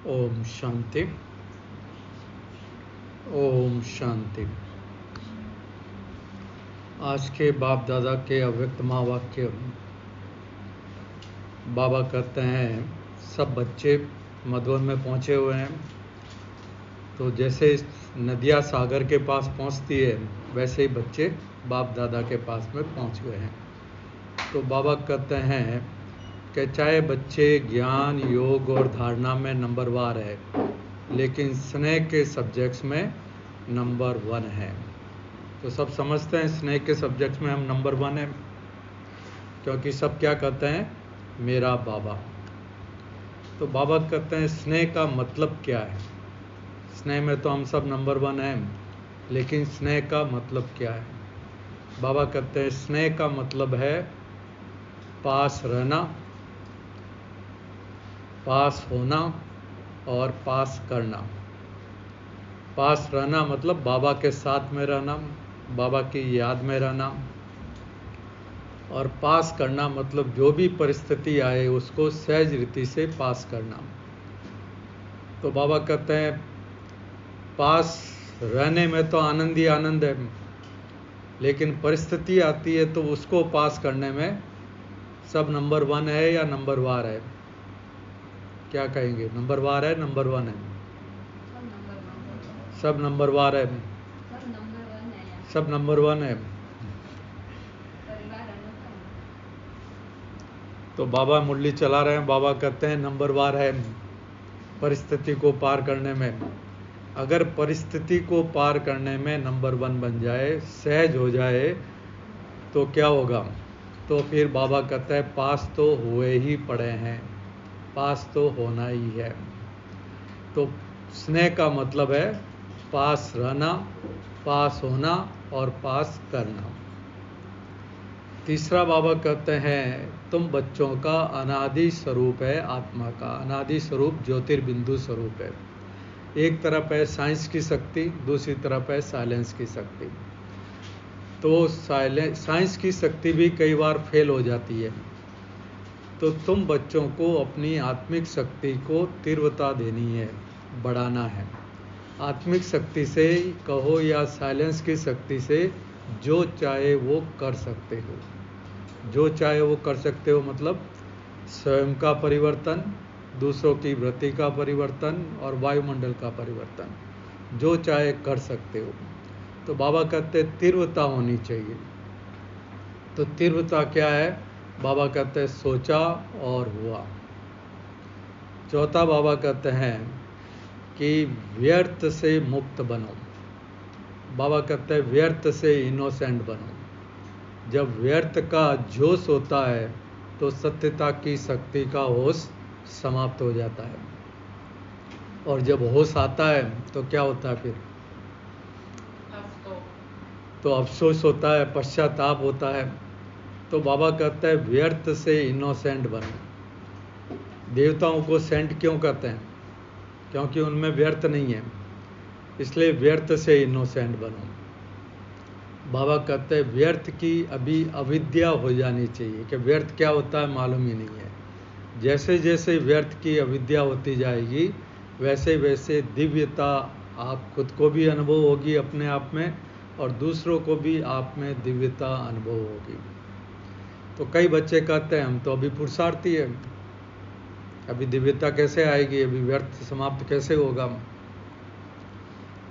ओम शांति। ओम शांति। आज के बाप दादा के अव्यक्त महावाक्य। बाबा कहते हैं सब बच्चे मधुबन में पहुंचे हुए हैं, तो जैसे नदियाँ सागर के पास पहुंचती है वैसे ही बच्चे बाप दादा के पास में पहुंच गए हैं। तो बाबा कहते हैं कि चाहे बच्चे ज्ञान योग और धारणा में नंबर वार है, लेकिन स्नेह के सब्जेक्ट्स में नंबर 1 है। तो सब समझते हैं स्नेह के सब्जेक्ट्स में हम नंबर 1 है, क्योंकि सब क्या कहते हैं, मेरा बाबा। तो बाबा कहते हैं स्नेह का मतलब क्या है। स्नेह में तो हम सब नंबर 1 हैं, लेकिन स्नेह का मतलब क्या है। बाबा कहते हैं स्नेह का मतलब है पास रहना, पास होना और पास करना। पास रहना मतलब बाबा के साथ में रहना, बाबा की याद में रहना, और पास करना मतलब जो भी परिस्थिति आए उसको सहज रीति से पास करना। तो बाबा कहते हैं पास रहने में तो आनंद ही आनंद है, लेकिन परिस्थिति आती है तो उसको पास करने में सब नंबर 1 है या नंबर वार है। क्या कहेंगे, नंबर वार है नंबर 1 है? सब नंबर वार है, सब नंबर 1 है। तो बाबा मुरली चला रहे हैं, बाबा कहते हैं नंबर वार है परिस्थिति को पार करने में। अगर परिस्थिति को पार करने में नंबर 1 बन जाए, सहज हो जाए, तो क्या होगा। तो फिर बाबा कहता है पास तो हुए ही पड़े हैं, पास तो होना ही है। तो स्नेह का मतलब है पास रहना, पास होना और पास करना। तीसरा बाबा कहते हैं तुम बच्चों का अनादि स्वरूप है, आत्मा का अनादि स्वरूप ज्योतिर्बिंदु स्वरूप है। एक तरफ है साइंस की शक्ति, दूसरी तरफ है साइलेंस की शक्ति। तो साइंस की शक्ति भी कई बार फेल हो जाती है, तो तुम बच्चों को अपनी आत्मिक शक्ति को तीव्रता देनी है, बढ़ाना है। आत्मिक शक्ति से कहो या साइलेंस की शक्ति से जो चाहे वो कर सकते हो। जो चाहे वो कर सकते हो मतलब स्वयं का परिवर्तन, दूसरों की वृत्ति का परिवर्तन और वायुमंडल का परिवर्तन, जो चाहे कर सकते हो। तो बाबा कहते तीव्रता होनी चाहिए। तो तीव्रता क्या है, बाबा कहते हैं सोचा और हुआ। चौथा बाबा कहते हैं कि व्यर्थ से मुक्त बनो। बाबा कहते हैं व्यर्थ से इनोसेंट बनो। जब व्यर्थ का जोश होता है तो सत्यता की शक्ति का होश समाप्त हो जाता है, और जब होश आता है तो क्या होता है फिर, तो अफसोस होता है, पश्चाताप होता है। तो बाबा कहते हैं व्यर्थ से इनोसेंट बनो। देवताओं को सेंट क्यों कहते हैं, क्योंकि उनमें व्यर्थ नहीं है, इसलिए व्यर्थ से इनोसेंट बनो। बाबा कहते हैं व्यर्थ की अभी अविद्या हो जानी चाहिए, कि व्यर्थ क्या होता है मालूम ही नहीं है। जैसे जैसे व्यर्थ की अविद्या होती जाएगी वैसे वैसे दिव्यता आप खुद को भी अनुभव होगी अपने आप में, और दूसरों को भी आप में दिव्यता अनुभव होगी। तो कई बच्चे कहते हैं हम तो अभी पुरुषार्थी है, अभी दिव्यता कैसे आएगी, अभी व्यर्थ समाप्त कैसे होगा।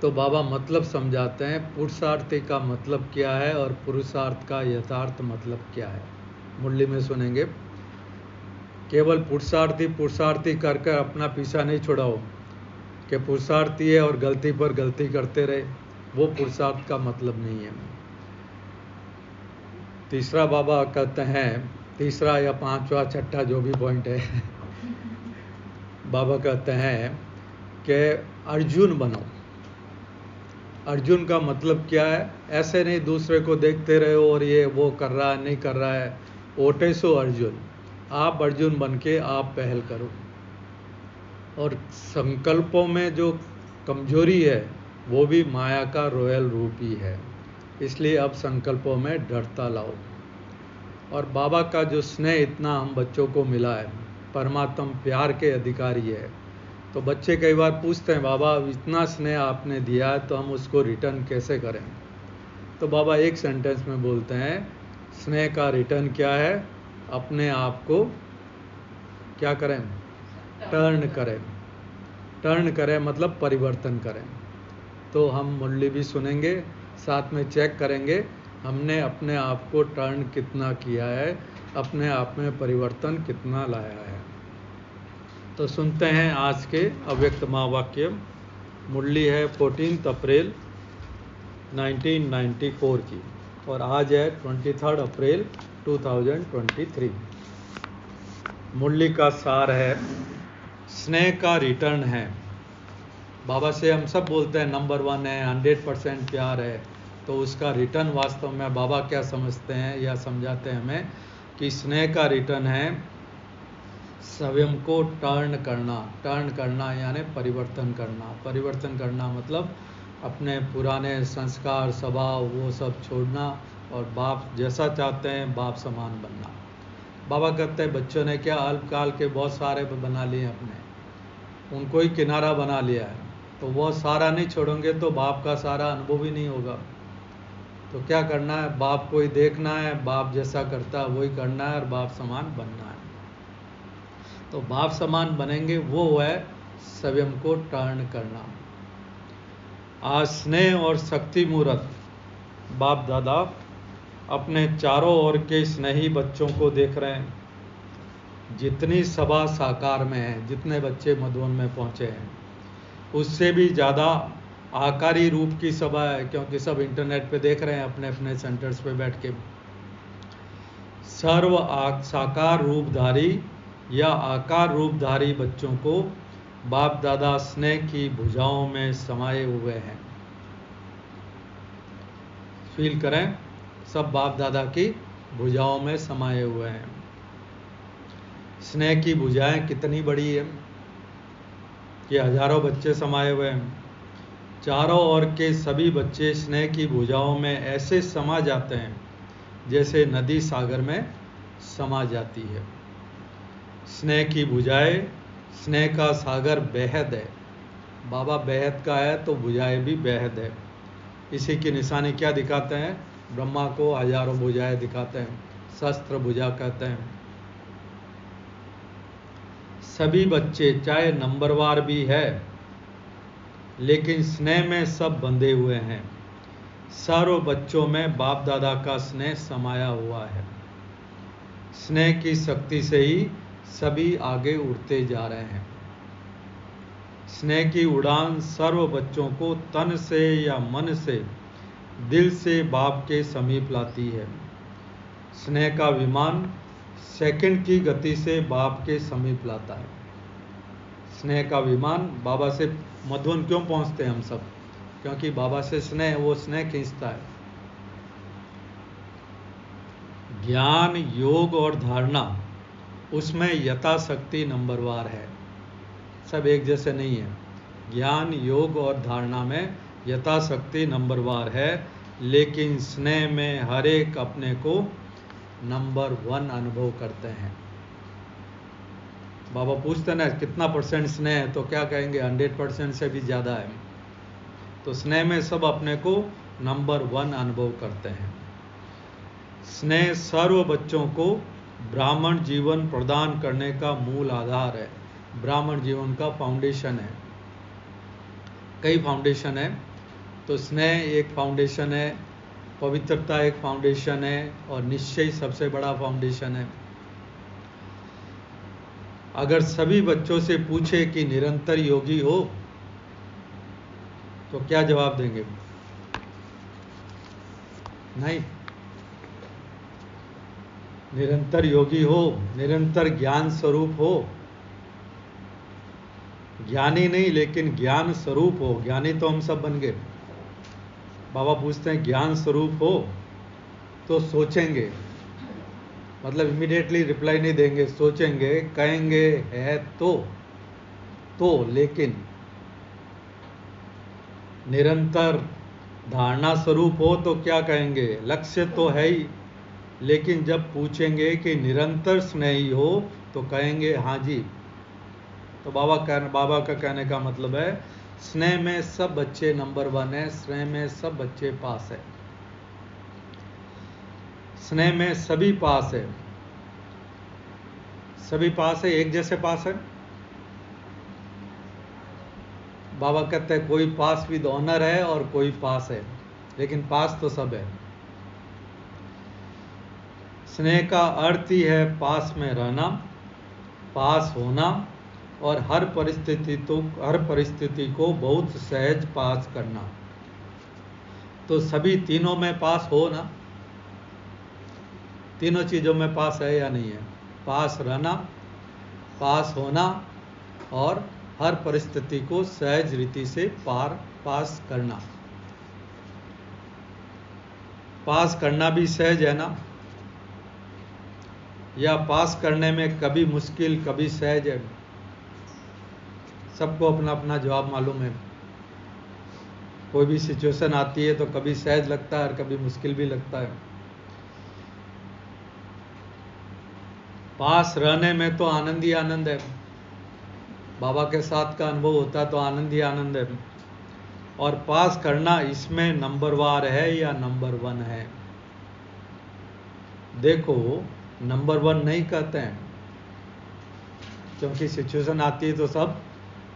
तो बाबा मतलब समझाते हैं पुरुषार्थी का मतलब क्या है और पुरुषार्थ का यथार्थ मतलब क्या है। मुरली में सुनेंगे। केवल पुरुषार्थी पुरुषार्थी कर कर अपना पीछा नहीं छुड़ाओ, कि पुरुषार्थी है और गलती पर गलती करते रहे, वो पुरुषार्थ का मतलब नहीं है। तीसरा बाबा कहते हैं, तीसरा या पांचवा छठा जो भी पॉइंट है बाबा कहते हैं कि अर्जुन बनो। अर्जुन का मतलब क्या है, ऐसे नहीं दूसरे को देखते रहे और ये वो कर रहा है नहीं कर रहा है, ओटे सो अर्जुन। आप अर्जुन बन के आप पहल करो। और संकल्पों में जो कमजोरी है वो भी माया का रॉयल रूप ही है, इसलिए अब संकल्पों में दृढ़ता लाओ। और बाबा का जो स्नेह इतना हम बच्चों को मिला है, परमात्मा प्यार के अधिकारी है, तो बच्चे कई बार पूछते हैं, बाबा इतना स्नेह आपने दिया है तो हम उसको रिटर्न कैसे करें? तो बाबा एक सेंटेंस में बोलते हैं, स्नेह का रिटर्न क्या है? अपने आप को क्या करें? टर्न करें। टर्न करें मतलब परिवर्तन करें। तो हम मुरली भी सुनेंगे, साथ में चेक करेंगे हमने अपने आप को टर्न कितना किया है, अपने आप में परिवर्तन कितना लाया है। तो सुनते हैं आज के अव्यक्त महावाक्य। मुरली है 14 अप्रैल 1994 की और आज है 23 अप्रैल 2023। मुरली का सार है, स्नेह का रिटर्न है। बाबा से हम सब बोलते हैं नंबर 1 है, 100% प्यार है, तो उसका रिटर्न वास्तव में बाबा क्या समझते हैं या समझाते हैं हमें कि स्नेह का रिटर्न है स्वयं को टर्न करना। टर्न करना यानी परिवर्तन करना। परिवर्तन करना मतलब अपने पुराने संस्कार, स्वभाव वो सब छोड़ना और बाप जैसा चाहते हैं बाप समान बनना। बाबा कहते हैं बच्चों ने क्या अल्पकाल के बहुत सारे बना लिए अपने, उनको ही किनारा बना लिया है, तो वो सारा नहीं छोड़ेंगे तो बाप का सारा अनुभव ही नहीं होगा। तो क्या करना है? बाप को ही देखना है, बाप जैसा करता है वही करना है और बाप समान बनना है। तो बाप समान बनेंगे वो है स्वयं को टर्न करना। आज स्नेह और शक्ति मूर्त बाप दादा अपने चारों ओर के स्नेही बच्चों को देख रहे हैं। जितनी सभा साकार में है, जितने बच्चे मधुबन में पहुंचे हैं, उससे भी ज़्यादा आकारी रूप की सभा है, क्योंकि सब इंटरनेट पे देख रहे हैं अपने अपने सेंटर्स पे बैठ के। सर्व साकार रूपधारी या आकार रूपधारी बच्चों को बाप दादा स्नेह की भुजाओं में समाये हुए हैं। फील करें, सब बाप दादा की भुजाओं में समाये हुए हैं। स्नेह की भुजाएं कितनी बड़ी है कि हजारों बच्चे समाये हुए हैं। चारों ओर के सभी बच्चे स्नेह की भुजाओं में ऐसे समा जाते हैं जैसे नदी सागर में समा जाती है। स्नेह की भुजाएं, स्नेह का सागर बेहद है। बाबा बेहद का है तो भुजाएं भी बेहद है। इसी की निशानी क्या दिखाते हैं? ब्रह्मा को हजारों भुजाएं दिखाते हैं, शस्त्र भुजा कहते हैं। सभी बच्चे चाहे नंबरवार भी है लेकिन स्नेह में सब बंधे हुए हैं। सारों बच्चों में बाप दादा का स्नेह समाया हुआ है। स्नेह की शक्ति से ही सभी आगे उड़ते जा रहे हैं। स्नेह की उड़ान सर्व बच्चों को तन से या मन से, दिल से बाप के समीप लाती है। स्नेह का विमान सेकंड की गति से बाप के समीप लाता है। स्नेह का विमान बाबा से मधुबन क्यों पहुंचते हैं हम सब? क्योंकि बाबा से स्नेह, वो स्नेह खींचता है। ज्ञान, योग और धारणा, उसमें यथाशक्ति नंबरवार है। सब एक जैसे नहीं है। ज्ञान, योग और धारणा में यथाशक्ति नंबरवार है, लेकिन स्नेह में हर एक अपने को नंबर 1 अनुभव करते हैं। बाबा पूछते ना कितना % स्नेह है, तो क्या कहेंगे? 100% से भी ज़्यादा है। तो स्नेह में सब अपने को नंबर 1 अनुभव करते हैं। स्नेह सर्व बच्चों को ब्राह्मण जीवन प्रदान करने का मूल आधार है। ब्राह्मण जीवन का फाउंडेशन है। कई फाउंडेशन है, तो स्नेह एक फाउंडेशन है, पवित्रता एक फाउंडेशन है और निश्चय सबसे बड़ा फाउंडेशन है। अगर सभी बच्चों से पूछे कि निरंतर योगी हो तो क्या जवाब देंगे? नहीं। निरंतर योगी हो, निरंतर ज्ञान स्वरूप हो, ज्ञानी नहीं लेकिन ज्ञान स्वरूप हो। ज्ञानी तो हम सब बन गए। बाबा पूछते हैं ज्ञान स्वरूप हो तो सोचेंगे, मतलब इमीडिएटली रिप्लाई नहीं देंगे, सोचेंगे, कहेंगे है तो लेकिन निरंतर धारणा स्वरूप हो तो क्या कहेंगे? लक्ष्य तो है ही, लेकिन जब पूछेंगे कि निरंतर स्नेही हो तो कहेंगे हाँ जी। तो बाबा का कहने का मतलब है स्नेह में सब बच्चे नंबर 1 है, स्नेह में सब बच्चे पास है, स्नेह में सभी पास है, सभी पास है, एक जैसे पास है। बाबा कहते हैं कोई पास विद ऑनर है और कोई पास है, लेकिन पास तो सब है। स्नेह का अर्थ ही है पास में रहना, पास होना और हर परिस्थिति को बहुत सहज पास करना। तो सभी तीनों में पास हो ना, तीनों चीजों में पास है या नहीं है? पास रहना, पास होना और हर परिस्थिति को सहज रीति से पास करना। पास करना भी सहज है ना, या पास करने में कभी मुश्किल कभी सहज है? सबको अपना अपना जवाब मालूम है। कोई भी सिचुएशन आती है तो कभी सहज लगता है और कभी मुश्किल भी लगता है। पास रहने में तो आनंद ही आनंद है, बाबा के साथ का अनुभव होता तो आनंद ही आनंद है। और पास करना इसमें नंबरवार है या नंबर 1 है? देखो, नंबर 1 नहीं कहते हैं, क्योंकि सिचुएशन आती है तो सब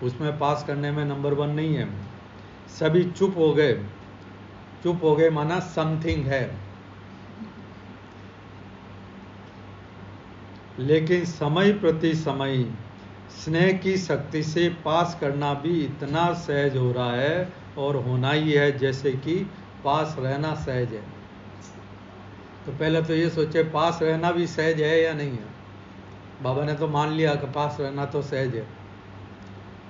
उसमें पास करने में नंबर 1 नहीं है। सभी चुप हो गए, चुप हो गए माना समथिंग है। लेकिन समय प्रति समय स्नेह की शक्ति से पास करना भी इतना सहज हो रहा है और होना ही है जैसे कि पास रहना सहज है। तो पहले तो ये सोचे पास रहना भी सहज है या नहीं है। बाबा ने तो मान लिया कि पास रहना तो सहज है।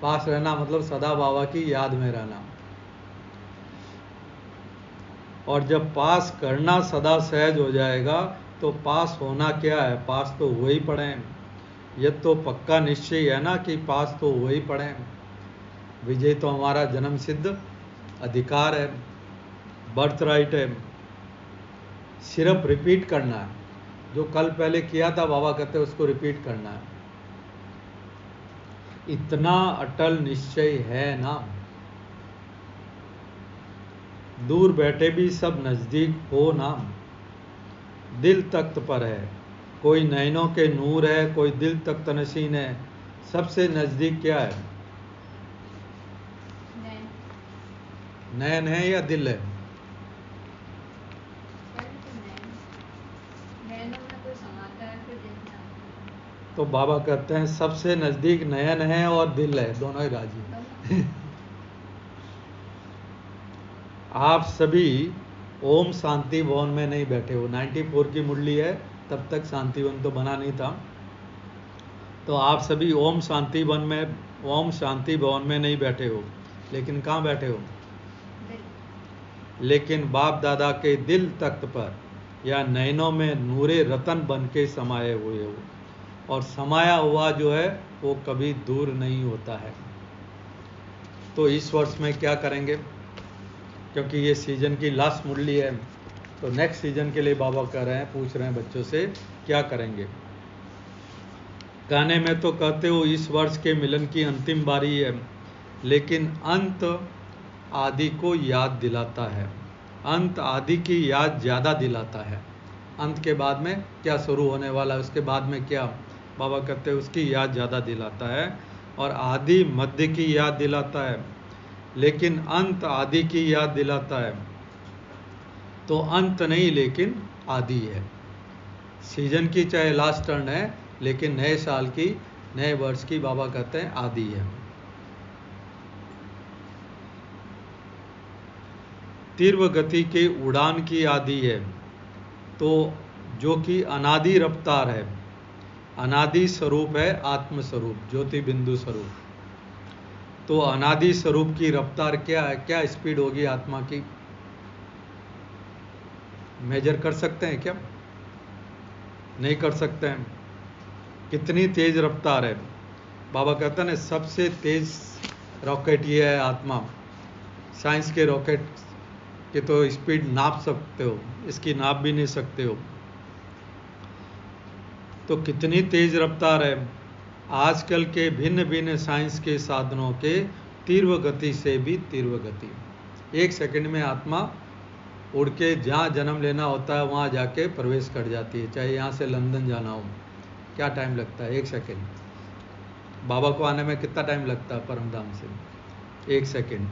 पास रहना मतलब सदा बाबा की याद में रहना। और जब पास करना सदा सहज हो जाएगा तो पास होना क्या है? पास तो हो ही पड़े। यह तो पक्का निश्चय है ना कि पास तो हो ही पड़े। विजय तो हमारा जन्म सिद्ध अधिकार है, बर्थ राइट है। सिर्फ रिपीट करना है, जो कल पहले किया था बाबा कहते उसको रिपीट करना है। इतना अटल निश्चय है ना, दूर बैठे भी सब नजदीक हो ना। दिल तख्त पर है, कोई नैनों के नूर है, कोई दिल तख्त नशीन है। सबसे नजदीक क्या है? नैन है या दिल है? तो बाबा कहते हैं सबसे नजदीक नयन है और दिल है, दोनों ही राजी। आप सभी ओम शांति भवन में नहीं बैठे हो। 94 की मुरली है, तब तक शांति वन तो बना नहीं था। तो आप सभी ओम शांति भवन में नहीं बैठे हो, लेकिन कहाँ बैठे हो? लेकिन बाप दादा के दिल तख्त पर या नैनों में नूरे रतन बन के समाये हुए हो। और समाया हुआ जो है वो कभी दूर नहीं होता है। तो इस वर्ष में क्या करेंगे? क्योंकि ये सीजन की लास्ट मुरली है, तो नेक्स्ट सीजन के लिए बाबा कह रहे हैं, पूछ रहे हैं बच्चों से क्या करेंगे। गाने में तो कहते हो इस वर्ष के मिलन की अंतिम बारी है, लेकिन अंत आदि को याद दिलाता है। अंत आदि की याद ज़्यादा दिलाता है। अंत के बाद में क्या शुरू होने वाला है, उसके बाद में क्या, बाबा कहते हैं उसकी याद ज़्यादा दिलाता है। और आदि मध्य की याद दिलाता है, लेकिन अंत आदि की याद दिलाता है। तो अंत नहीं लेकिन आदि है। सीजन की चाहे लास्ट टर्न है, लेकिन नए साल की, नए वर्ष की बाबा कहते हैं आदि है। तीव्र गति के उड़ान की आदि है, तो जो कि अनादि रफ्तार है। अनादि स्वरूप है आत्म स्वरूप, ज्योति बिंदु स्वरूप। तो अनादि स्वरूप की रफ्तार क्या है? क्या स्पीड होगी आत्मा की? मेजर कर सकते हैं क्या? नहीं कर सकते हैं। कितनी तेज रफ्तार है? बाबा कहते हैं ना सबसे तेज रॉकेट ये है आत्मा। साइंस के रॉकेट की तो स्पीड नाप सकते हो, इसकी नाप भी नहीं सकते हो। तो कितनी तेज रफ्तार है? आजकल के भिन्न भिन्न साइंस के साधनों के तीव्र गति से भी तीव्र गति, 1 सेकंड में आत्मा उड़ के जहाँ जन्म लेना होता है वहाँ जाके प्रवेश कर जाती है। चाहे यहाँ से लंदन जाना हो, क्या टाइम लगता है? 1 सेकंड। बाबा को आने में कितना टाइम लगता है परमधाम से? 1 सेकंड।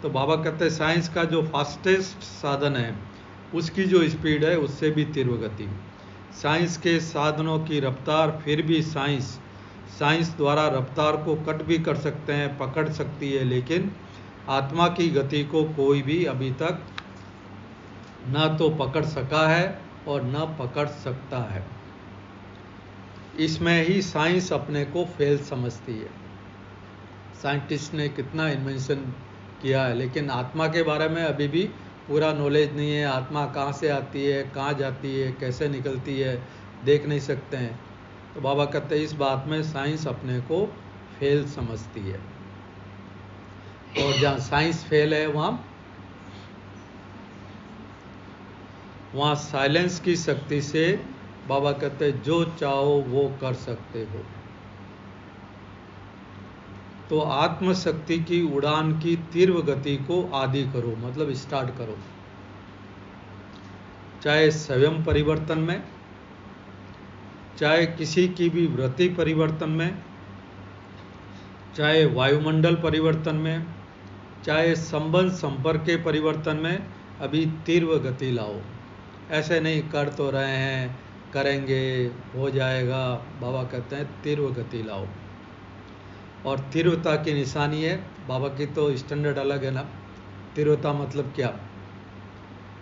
तो बाबा कहते हैं साइंस का जो फास्टेस्ट साधन है उसकी जो स्पीड है उससे भी तीव्र गति। साइंस के साधनों की रफ्तार, फिर भी साइंस द्वारा रफ्तार को कट भी कर सकते हैं, पकड़ सकती है, लेकिन आत्मा की गति को कोई भी अभी तक न तो पकड़ सका है और न पकड़ सकता है। इसमें ही साइंस अपने को फेल समझती है। साइंटिस्ट ने कितना इन्वेंशन किया है, लेकिन आत्मा के बारे में अभी भी पूरा नॉलेज नहीं है। आत्मा कहाँ से आती है, कहाँ जाती है, कैसे निकलती है, देख नहीं सकते हैं। तो बाबा कहते हैं इस बात में साइंस अपने को फेल समझती है, और जहाँ साइंस फेल है वहाँ साइलेंस की शक्ति से बाबा कहते हैं जो चाहो वो कर सकते हो। तो आत्मशक्ति की उड़ान की तीव्र गति को आदि करो, मतलब स्टार्ट करो। चाहे स्वयं परिवर्तन में, चाहे किसी की भी वृत्ति परिवर्तन में, चाहे वायुमंडल परिवर्तन में, चाहे संबंध संपर्क के परिवर्तन में, अभी तीव्र गति लाओ। ऐसे नहीं कर तो रहे हैं, करेंगे, हो जाएगा। बाबा कहते हैं तीव्र गति लाओ। और तीव्रता की निशानी है, बाबा की तो स्टैंडर्ड अलग है ना। तीव्रता मतलब क्या?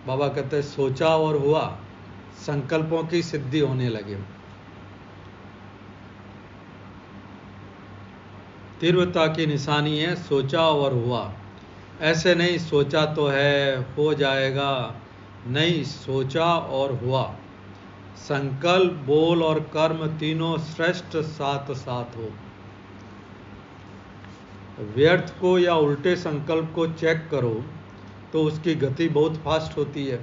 बाबा कहते हैं सोचा और हुआ, संकल्पों की सिद्धि होने लगे। तीव्रता की निशानी है सोचा और हुआ। ऐसे नहीं सोचा तो है, हो जाएगा, नहीं, सोचा और हुआ। संकल्प, बोल और कर्म तीनों श्रेष्ठ साथ साथ हो। व्यर्थ को या उल्टे संकल्प को चेक करो तो उसकी गति बहुत फास्ट होती है।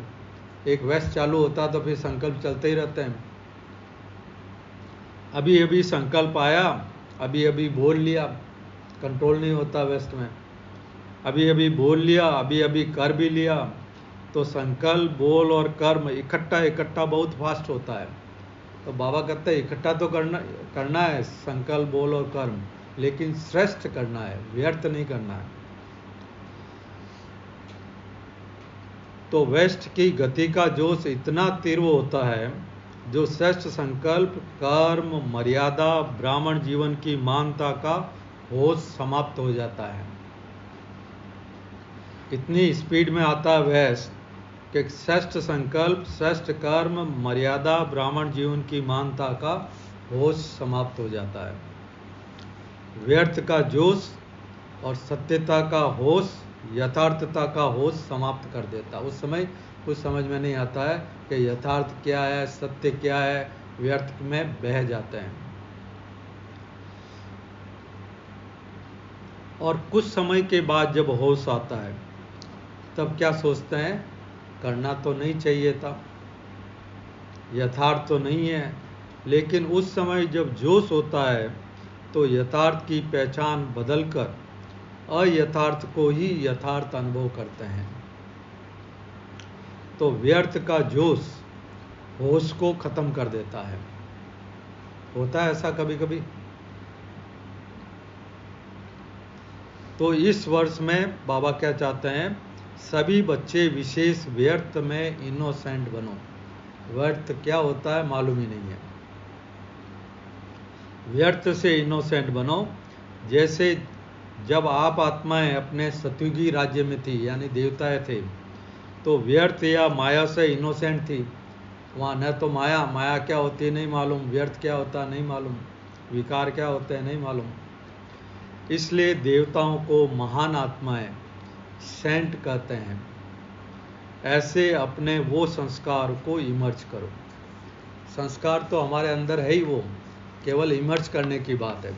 एक वेस्ट चालू होता तो फिर संकल्प चलते ही रहते हैं। अभी अभी संकल्प आया, अभी अभी बोल लिया, कंट्रोल नहीं होता वेस्ट में। अभी अभी बोल लिया, अभी अभी कर भी लिया। तो संकल्प, बोल और कर्म इकट्ठा बहुत फास्ट होता है। तो बाबा कहते हैं इकट्ठा तो करना है, संकल्प, बोल और कर्म, लेकिन श्रेष्ठ करना है, व्यर्थ नहीं करना है। तो वेस्ट की गति का जोश इतना तीव्र होता है, जो श्रेष्ठ संकल्प, कर्म, मर्यादा, ब्राह्मण जीवन की मानता का होश समाप्त हो जाता है। इतनी स्पीड में आता है वेस्ट कि श्रेष्ठ संकल्प, श्रेष्ठ कर्म, मर्यादा, ब्राह्मण जीवन की मानता का होश समाप्त हो जाता है। व्यर्थ का जोश और सत्यता का होश, यथार्थता का होश समाप्त कर देता। उस समय कुछ समझ में नहीं आता है कि यथार्थ क्या है, सत्य क्या है, व्यर्थ में बह जाते हैं। और कुछ समय के बाद जब होश आता है तब क्या सोचते हैं, करना तो नहीं चाहिए था, यथार्थ तो नहीं है। लेकिन उस समय जब जोश होता है तो यथार्थ की पहचान बदलकर अयथार्थ को ही यथार्थ अनुभव करते हैं। तो व्यर्थ का जोश होश को खत्म कर देता है। होता है ऐसा कभी कभी। तो इस वर्ष में बाबा क्या चाहते हैं, सभी बच्चे विशेष व्यर्थ में इनोसेंट बनो। व्यर्थ क्या होता है मालूम ही नहीं है। व्यर्थ से इनोसेंट बनो। जैसे जब आप आत्माएं अपने सतयुगी राज्य में थी, यानी देवताएं थे, तो व्यर्थ या माया से इनोसेंट थी। वहाँ न तो माया क्या होती है नहीं मालूम, व्यर्थ क्या होता है नहीं मालूम, विकार क्या होते हैं नहीं मालूम। इसलिए देवताओं को महान आत्माएं सेंट कहते हैं। ऐसे अपने वो संस्कार को इमर्ज करो। संस्कार तो हमारे अंदर है ही, वो केवल इमर्ज करने की बात है।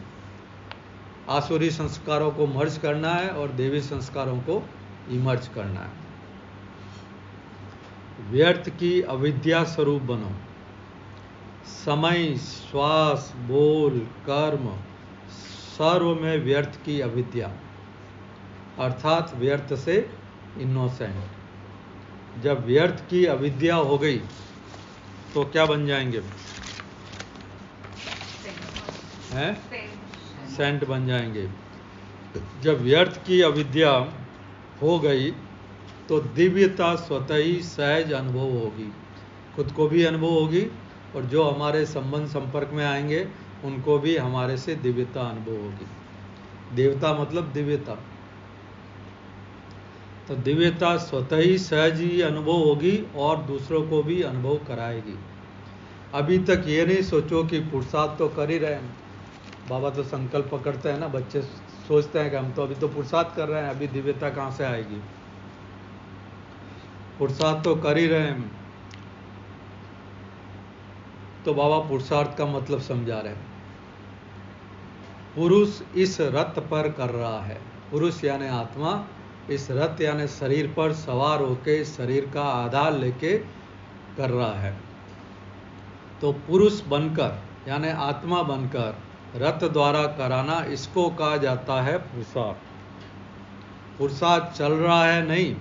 आसुरी संस्कारों को मर्ज करना है और देवी संस्कारों को इमर्ज करना है। व्यर्थ की अविद्या स्वरूप बनो। समय, श्वास, बोल, कर्म सर्व में व्यर्थ की अविद्या, अर्थात व्यर्थ से इनोसेंट। जब व्यर्थ की अविद्या हो गई तो क्या बन जाएंगे? हैं? सेंट बन जाएंगे। जब व्यर्थ की अविद्या हो गई तो दिव्यता स्वतः ही सहज अनुभव होगी, खुद को भी अनुभव होगी और जो हमारे संबंध संपर्क में आएंगे उनको भी हमारे से दिव्यता अनुभव होगी। देवता मतलब दिव्यता। तो दिव्यता स्वतः ही सहज ही अनुभव होगी और दूसरों को भी अनुभव कराएगी। अभी तक ये नहीं सोचो कि पुरुषार्थ तो कर ही रहे हैं। बाबा तो संकल्प पकड़ते हैं ना, बच्चे सोचते हैं कि हम तो अभी तो पुरुषार्थ कर रहे हैं, अभी दिव्यता कहाँ से आएगी। पुरुषार्थ तो कर ही रहे हैं। तो बाबा पुरुषार्थ का मतलब समझा रहे हैं। पुरुष इस रथ पर कर रहा है, पुरुष यानी आत्मा इस रथ यानी शरीर पर सवार होके शरीर का आधार लेके कर रहा है। तो पुरुष बनकर यानी आत्मा बनकर रथ द्वारा कराना, इसको कहा जाता है पुरुषार्थ। पुरुषार्थ चल रहा है नहीं,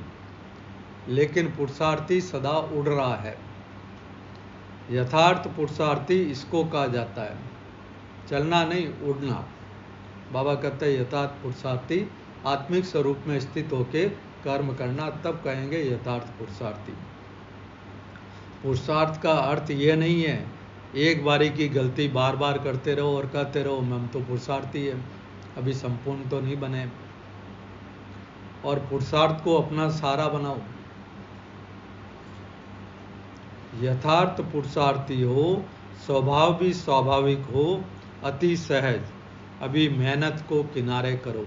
लेकिन पुरुषार्थी सदा उड़ रहा है। यथार्थ पुरुषार्थी इसको कहा जाता है, चलना नहीं उड़ना। बाबा कहते हैं यथार्थ पुरुषार्थी आत्मिक स्वरूप में स्थित होके कर्म करना, तब कहेंगे यथार्थ पुरुषार्थी। पुरुषार्थ का अर्थ ये नहीं है एक बारी की गलती बार बार करते रहो और कहते रहो हम तो पुरुषार्थी है, अभी संपूर्ण तो नहीं बने। और पुरुषार्थ को अपना सहारा बनाओ। यथार्थ पुरुषार्थी हो, स्वभाव भी स्वाभाविक हो, अति सहज। अभी मेहनत को किनारे करो।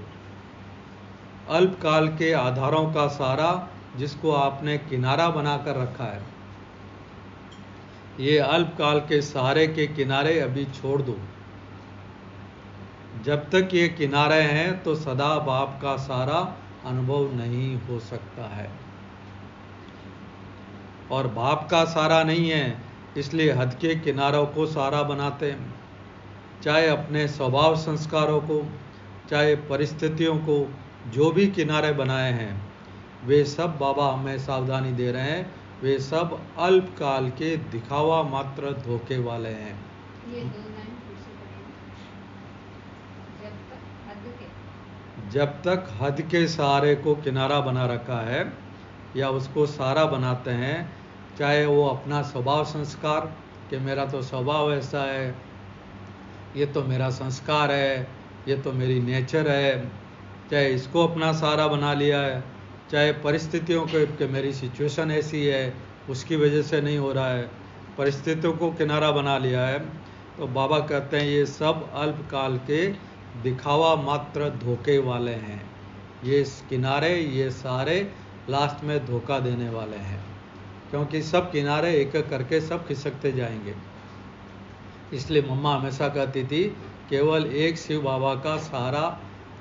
अल्पकाल के आधारों का सहारा जिसको आपने किनारा बनाकर रखा है, ये अल्पकाल के सहारे के किनारे अभी छोड़ दो। जब तक ये किनारे हैं तो सदा बाप का सहारा अनुभव नहीं हो सकता है। और बाप का सहारा नहीं है इसलिए हद के किनारों को सहारा बनाते हैं, चाहे अपने स्वभाव संस्कारों को, चाहे परिस्थितियों को। जो भी किनारे बनाए हैं वे सब बाबा हमें सावधानी दे रहे हैं, वे सब अल्पकाल के दिखावा मात्र धोखे वाले हैं। ये दो लाइन फिर से पढ़िए। जब तक हद के सहारे को किनारा बना रखा है या उसको सहारा बनाते हैं, चाहे वो अपना स्वभाव संस्कार कि मेरा तो स्वभाव ऐसा है, ये तो मेरा संस्कार है, ये तो मेरी नेचर है, चाहे इसको अपना सहारा बना लिया है, चाहे परिस्थितियों को कि मेरी सिचुएशन ऐसी है उसकी वजह से नहीं हो रहा है, परिस्थितियों को किनारा बना लिया है। तो बाबा कहते हैं ये सब अल्पकाल के दिखावा मात्र धोखे वाले हैं। ये किनारे, ये सारे लास्ट में धोखा देने वाले हैं, क्योंकि सब किनारे एक एक करके सब खिसकते जाएंगे। इसलिए मम्मा हमेशा कहती थी केवल एक शिव बाबा का सहारा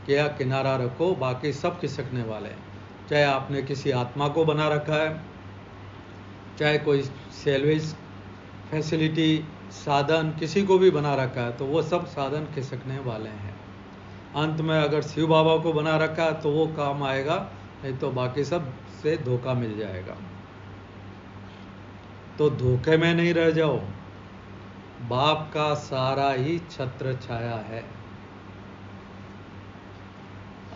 क्या किनारा रखो, बाकी सब खिसकने वाले हैं। चाहे आपने किसी आत्मा को बना रखा है, चाहे कोई सेल्वेज फैसिलिटी साधन किसी को भी बना रखा है, तो वो सब साधन खिसकने वाले हैं। अंत में अगर शिव बाबा को बना रखा है तो वो काम आएगा, नहीं तो बाकी सब से धोखा मिल जाएगा। तो धोखे में नहीं रह जाओ, बाप का सहारा ही छत्र छाया है।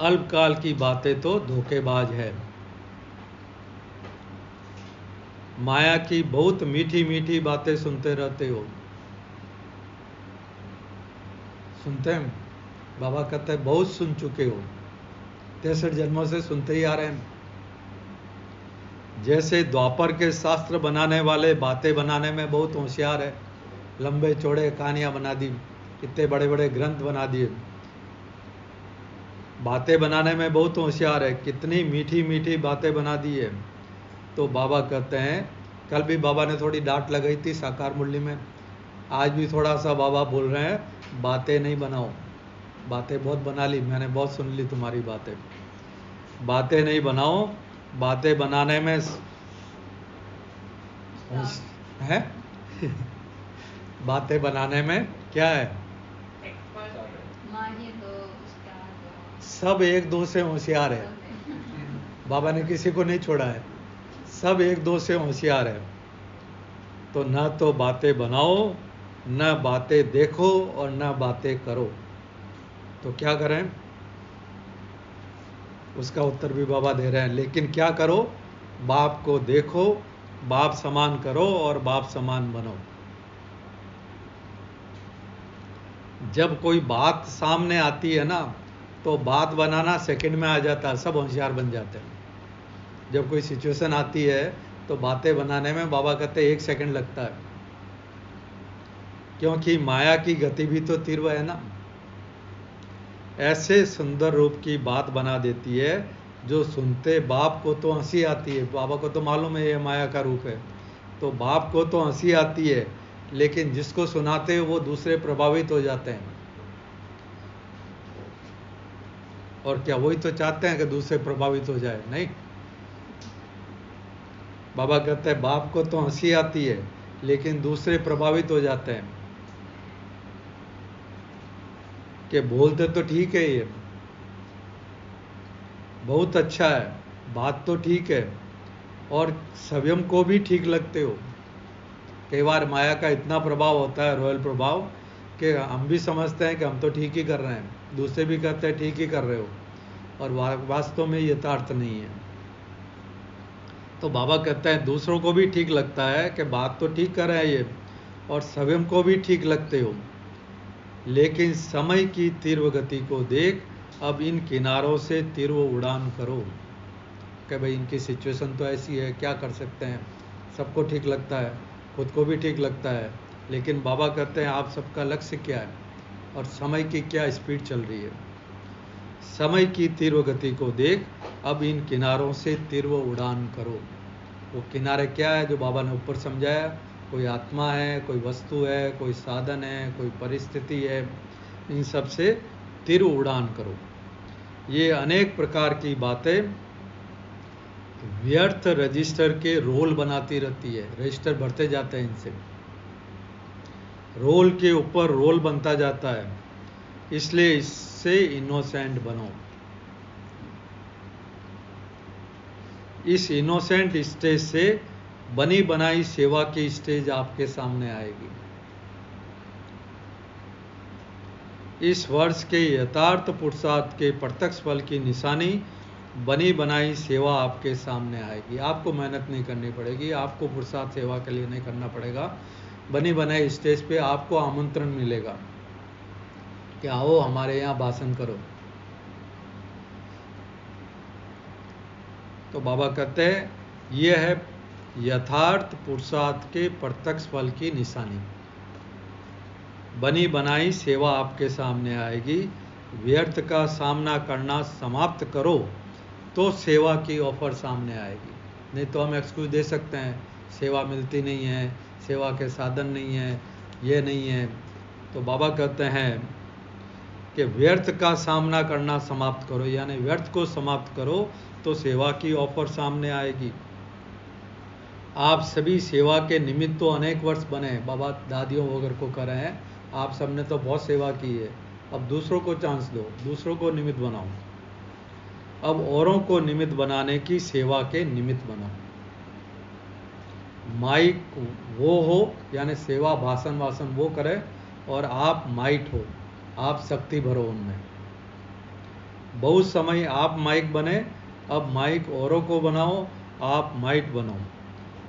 अल्पकाल की बातें तो धोखेबाज है। माया की बहुत मीठी मीठी बातें सुनते रहते हो। सुनते हैं, बाबा कहते हैं बहुत सुन चुके हो, 63 जन्मों से सुनते ही आ रहे हैं। जैसे द्वापर के शास्त्र बनाने वाले बातें बनाने में बहुत होशियार है, लंबे चौड़े कहानियां बना दी, इतने बड़े बड़े ग्रंथ बना दिए। बातें बनाने में बहुत होशियार है, कितनी मीठी मीठी बातें बना दी है। तो बाबा कहते हैं, कल भी बाबा ने थोड़ी डांट लगाई थी साकार मुरली में, आज भी थोड़ा सा बाबा बोल रहे हैं बातें नहीं बनाओ। बातें बहुत बना ली, मैंने बहुत सुन ली तुम्हारी बातें, बातें नहीं बनाओ। बातें बनाने में है बातें बनाने में क्या है, माहिर हो, उस्ताद हो, सब एक दो से होशियार है। सब है। बाबा ने किसी को नहीं छोड़ा है, सब एक दो से होशियार है। तो न तो बातें बनाओ, न बातें देखो और न बातें करो। तो क्या करें, उसका उत्तर भी बाबा दे रहे हैं। लेकिन क्या करो, बाप को देखो, बाप समान करो और बाप समान बनो। जब कोई बात सामने आती है ना, तो बात बनाना सेकंड में आ जाता है, सब होशियार बन जाते हैं। जब कोई सिचुएशन आती है तो बातें बनाने में बाबा कहते हैं 1 सेकंड लगता है, क्योंकि माया की गति भी तो तीव्र है ना। ऐसे सुंदर रूप की बात बना देती है जो सुनते बाप को तो हंसी आती है। बाबा को तो मालूम है ये माया का रूप है, तो बाप को तो हंसी आती है, लेकिन जिसको सुनाते हैं वो दूसरे प्रभावित हो जाते हैं। और क्या वही तो चाहते हैं कि दूसरे प्रभावित हो जाए? नहीं। बाबा कहते हैं बाप को तो हंसी आती है, लेकिन दूसरे प्रभावित हो जाते हैं कि बोलते तो ठीक है, ये बहुत अच्छा है, बात तो ठीक है, और स्वयं को भी ठीक लगते हो। कई बार माया का इतना प्रभाव होता है, रॉयल प्रभाव, कि हम भी समझते हैं कि हम तो ठीक ही कर रहे हैं, दूसरे भी कहते हैं ठीक ही कर रहे हो, और वास्तव में यथार्थ नहीं है। तो बाबा कहते हैं दूसरों को भी ठीक लगता है कि बात तो ठीक कर रहे हैं ये, और स्वयं को भी ठीक लगते हो, लेकिन समय की तीव्र गति को देख अब इन किनारों से तीव्र उड़ान करो। कि भाई इनकी सिचुएशन तो ऐसी है, क्या कर सकते हैं, सबको ठीक लगता है, खुद को भी ठीक लगता है, लेकिन बाबा कहते हैं आप सबका लक्ष्य क्या है और समय की क्या स्पीड चल रही है। समय की तीव्र गति को देख अब इन किनारों से तीव्र उड़ान करो। वो किनारे क्या है जो बाबा ने ऊपर समझाया, कोई आत्मा है, कोई वस्तु है, कोई साधन है, कोई परिस्थिति है, इन सब से तीव्र उड़ान करो। ये अनेक प्रकार की बातें व्यर्थ रजिस्टर के रोल बनाती रहती है, रजिस्टर बढ़ते जाते हैं इनसे, रोल के ऊपर रोल बनता जाता है। इसलिए इससे इनोसेंट बनो। इस इनोसेंट स्टेज से बनी बनाई सेवा की स्टेज आपके सामने आएगी। इस वर्ष के यथार्थ पुरुषार्थ के प्रत्यक्ष फल की निशानी बनी बनाई सेवा आपके सामने आएगी। आपको मेहनत नहीं करनी पड़ेगी, आपको पुरुषार्थ सेवा के लिए नहीं करना पड़ेगा। बनी बनाई स्टेज पे आपको आमंत्रण मिलेगा कि आओ हमारे यहाँ भाषण करो। तो बाबा कहते हैं यह है यथार्थ पुरुषार्थ के प्रत्यक्ष फल की निशानी। बनी बनाई सेवा आपके सामने आएगी। व्यर्थ का सामना करना समाप्त करो तो सेवा की ऑफर सामने आएगी। नहीं तो हम एक्सक्यूज दे सकते हैं, सेवा मिलती नहीं है, सेवा के साधन नहीं है, ये नहीं है। तो बाबा कहते हैं कि व्यर्थ का सामना करना समाप्त करो, यानी व्यर्थ को समाप्त करो तो सेवा की ऑफर सामने आएगी। आप सभी सेवा के निमित्त तो अनेक वर्ष बने, बाबा दादियों वगैरह को कर रहे हैं, आप सबने तो बहुत सेवा की है। अब दूसरों को चांस दो, दूसरों को निमित्त बनाओ। अब औरों को निमित्त बनाने की सेवा के निमित्त बनो। माइक वो हो, यानी सेवा भाषण वासन वो करे, और आप माइट हो, आप शक्ति भरो उनमें। बहुत समय आप माइक बने, अब माइक औरों को बनाओ, आप माइट बनो।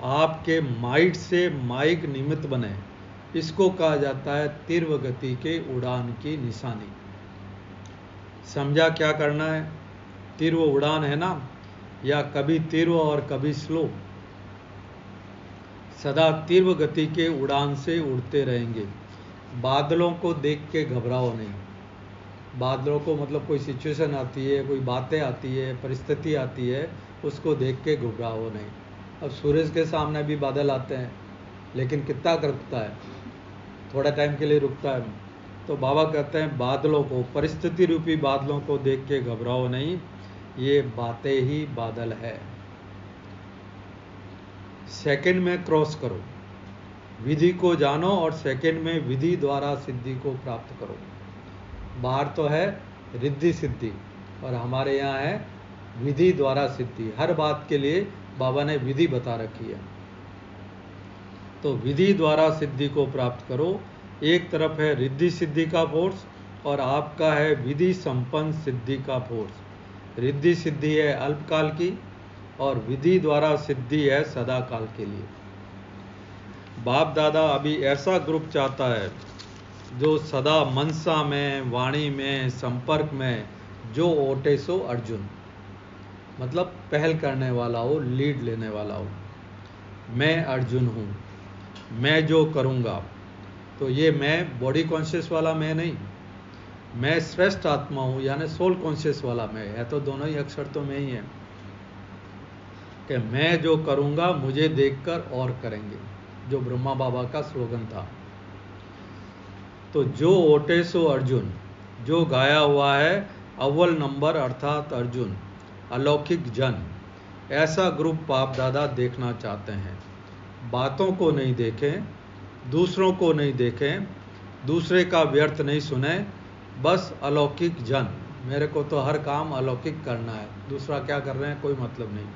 आपके माइट से माइक निमित्त बने। इसको कहा जाता है तीव्र गति के उड़ान की निशानी। समझा क्या करना है? तीव्र उड़ान है ना, या कभी तीव्र और कभी स्लो, सदा तीव्र गति के उड़ान से उड़ते रहेंगे। बादलों को देख के घबराओ नहीं। बादलों को मतलब कोई सिचुएशन आती है, कोई बातें आती है, परिस्थिति आती है, उसको देख के घबराओ नहीं। अब सूरज के सामने भी बादल आते हैं, लेकिन कितना रुकता है, थोड़ा टाइम के लिए रुकता है। तो बाबा कहते हैं बादलों को, परिस्थिति रूपी बादलों को देख के घबराओ नहीं, ये बातें ही बादल है। सेकंड में क्रॉस करो। विधि को जानो और सेकंड में विधि द्वारा सिद्धि को प्राप्त करो। बाहर तो है रिद्धि सिद्धि और हमारे यहाँ है विधि द्वारा सिद्धि। हर बात के लिए बाबा ने विधि बता रखी है। तो विधि द्वारा सिद्धि को प्राप्त करो। एक तरफ है रिद्धि सिद्धि का फोर्स और आपका है विधि संपन्न सिद्धि का फोर्स। रिद्धि सिद्धि है अल्पकाल की और विधि द्वारा सिद्धि है सदा काल के लिए। बाप दादा अभी ऐसा ग्रुप चाहता है जो सदा मनसा में, वाणी में, संपर्क में जो ओटे सो अर्जुन, मतलब पहल करने वाला हो, लीड लेने वाला हो। मैं अर्जुन हूँ, मैं जो करूँगा। तो ये मैं बॉडी कॉन्शियस वाला मैं नहीं, मैं श्रेष्ठ आत्मा हूँ, यानी सोल कॉन्शियस वाला मैं है। तो दोनों ही अक्षर तो मैं ही है कि मैं जो करूँगा मुझे देखकर और करेंगे, जो ब्रह्मा बाबा का स्लोगन था। तो जो ओटे सो अर्जुन, जो गाया हुआ है अव्वल नंबर अर्थात अर्जुन, अलौकिक जन, ऐसा ग्रुप बाप दादा देखना चाहते हैं। बातों को नहीं देखें, दूसरों को नहीं देखें, दूसरे का व्यर्थ नहीं सुने, बस अलौकिक जन। मेरे को तो हर काम अलौकिक करना है, दूसरा क्या कर रहे हैं कोई मतलब नहीं।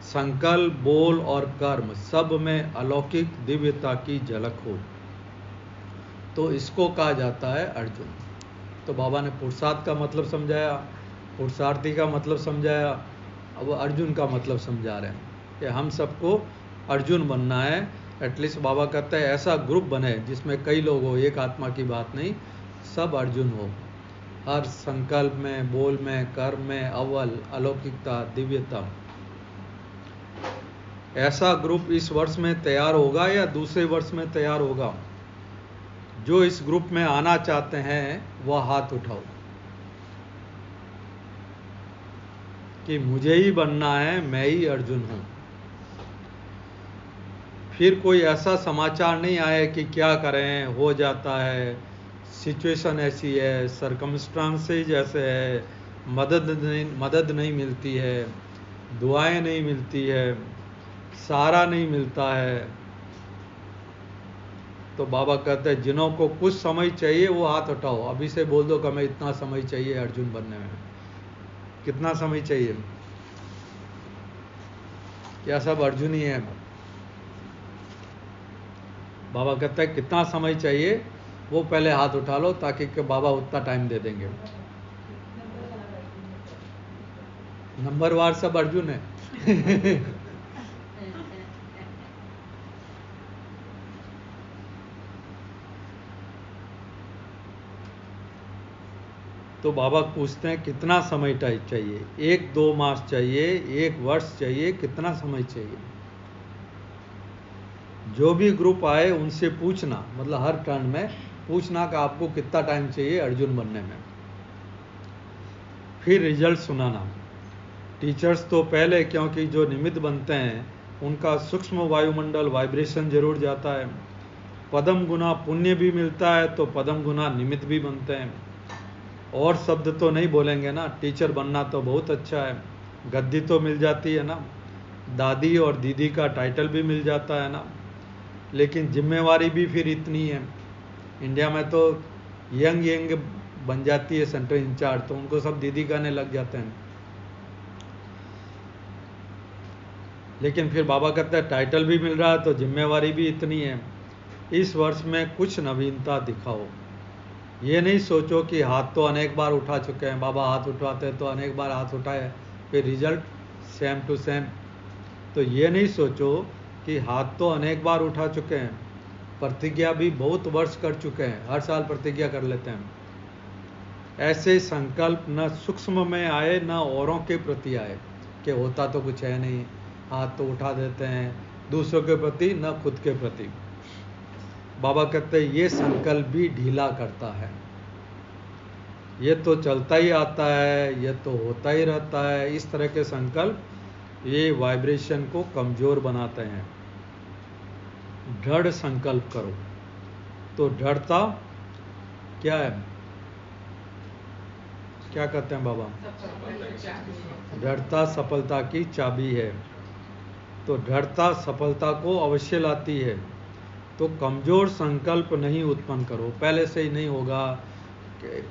संकल्प, बोल और कर्म सब में अलौकिक दिव्यता की झलक हो, तो इसको कहा जाता है अर्जुन। तो बाबा ने पुरुषार्थ का मतलब समझाया, पुरुषार्थी का मतलब समझाया, अब अर्जुन का मतलब समझा रहे हैं कि हम सबको अर्जुन बनना है। एटलीस्ट बाबा कहते हैं ऐसा ग्रुप बने जिसमें कई लोग हो, एक आत्मा की बात नहीं, सब अर्जुन हो। हर संकल्प में, बोल में, कर्म में अव्वल, अलौकिकता, दिव्यता। ऐसा ग्रुप इस वर्ष में तैयार होगा या दूसरे वर्ष में तैयार होगा? जो इस ग्रुप में आना चाहते हैं वह हाथ उठाओ कि मुझे ही बनना है, मैं ही अर्जुन हूं। फिर कोई ऐसा समाचार नहीं आए कि क्या करें, हो जाता है, सिचुएशन ऐसी है, सरकमस्टांसेस ऐसे है, मदद नहीं मिलती है, दुआएं नहीं मिलती है, सहारा नहीं मिलता है। तो बाबा कहते हैं जिन्हों को कुछ समय चाहिए वो हाथ उठाओ। अभी से बोल दो कि हमें इतना समय चाहिए अर्जुन बनने में। कितना समय चाहिए? क्या सब अर्जुन ही है? बाबा कहते हैं कितना समय चाहिए वो पहले हाथ उठा लो, ताकि कि बाबा उतना टाइम दे देंगे। नंबरवार सब अर्जुन है। तो बाबा पूछते हैं कितना समय चाहिए? 1-2 मास चाहिए, 1 वर्ष चाहिए, कितना समय चाहिए? जो भी ग्रुप आए उनसे पूछना, मतलब हर टर्न में पूछना कि आपको कितना टाइम चाहिए अर्जुन बनने में। फिर रिजल्ट सुनाना। टीचर्स तो पहले, क्योंकि जो निमित्त बनते हैं उनका सूक्ष्म वायुमंडल वाइब्रेशन जरूर जाता है। पदम गुना पुण्य भी मिलता है तो पदम गुना निमित्त भी बनते हैं। और शब्द तो नहीं बोलेंगे ना, टीचर बनना तो बहुत अच्छा है, गद्दी तो मिल जाती है ना, दादी और दीदी का टाइटल भी मिल जाता है ना, लेकिन जिम्मेवारी भी फिर इतनी है। इंडिया में तो यंग बन जाती है सेंटर इंचार्ज, तो उनको सब दीदी कहने लग जाते हैं। लेकिन फिर बाबा कहते हैं टाइटल भी मिल रहा है तो जिम्मेवारी भी इतनी है। इस वर्ष में कुछ नवीनता दिखाओ। ये नहीं सोचो कि हाथ तो अनेक बार उठा चुके हैं, बाबा हाथ उठाते तो अनेक बार हाथ उठाए, फिर रिजल्ट सेम टू सेम। तो ये नहीं सोचो कि हाथ तो अनेक बार उठा चुके हैं, प्रतिज्ञा भी बहुत वर्ष कर चुके हैं, हर साल प्रतिज्ञा कर लेते हैं। ऐसे संकल्प न सूक्ष्म में आए न औरों के प्रति आए कि होता तो कुछ है नहीं, हाथ तो उठा देते हैं, दूसरों के प्रति न खुद के प्रति। बाबा कहते हैं ये संकल्प भी ढीला करता है। ये तो चलता ही आता है, ये तो होता ही रहता है। इस तरह के संकल्प ये वाइब्रेशन को कमजोर बनाते हैं। दृढ़ संकल्प करो। तो दृढ़ता क्या है? क्या कहते हैं बाबा? दृढ़ता सफलता की चाबी है। तो दृढ़ता सफलता को अवश्य लाती है। तो कमजोर संकल्प नहीं उत्पन्न करो। पहले से ही नहीं होगा कि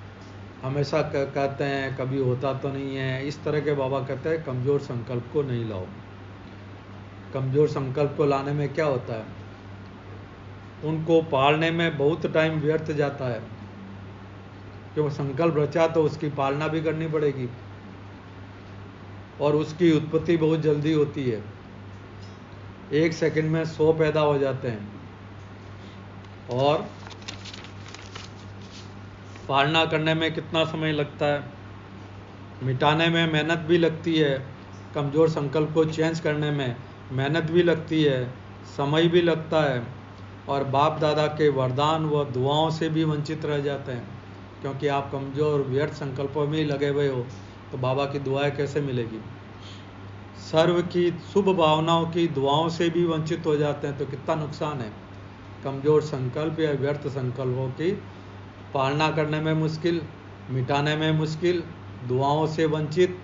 हमेशा कहते हैं कभी होता तो नहीं है, इस तरह के बाबा कहते हैं कमजोर संकल्प को नहीं लाओ। कमजोर संकल्प को लाने में क्या होता है, उनको पालने में बहुत टाइम व्यर्थ जाता है, क्यों संकल्प रचा तो उसकी पालना भी करनी पड़ेगी और उसकी उत्पत्ति बहुत जल्दी होती है। 1 सेकंड में 100 पैदा हो जाते हैं और पालना करने में कितना समय लगता है, मिटाने में मेहनत भी लगती है, कमज़ोर संकल्प को चेंज करने में मेहनत भी लगती है, समय भी लगता है और बाप दादा के वरदान व दुआओं से भी वंचित रह जाते हैं, क्योंकि आप कमज़ोर व्यर्थ संकल्पों में ही लगे हुए हो तो बाबा की दुआएं कैसे मिलेगी। सर्व की शुभ भावनाओं की दुआओं से भी वंचित हो जाते हैं तो कितना नुकसान है। कमज़ोर संकल्प या व्यर्थ संकल्पों की पालना करने में मुश्किल, मिटाने में मुश्किल, दुआओं से वंचित।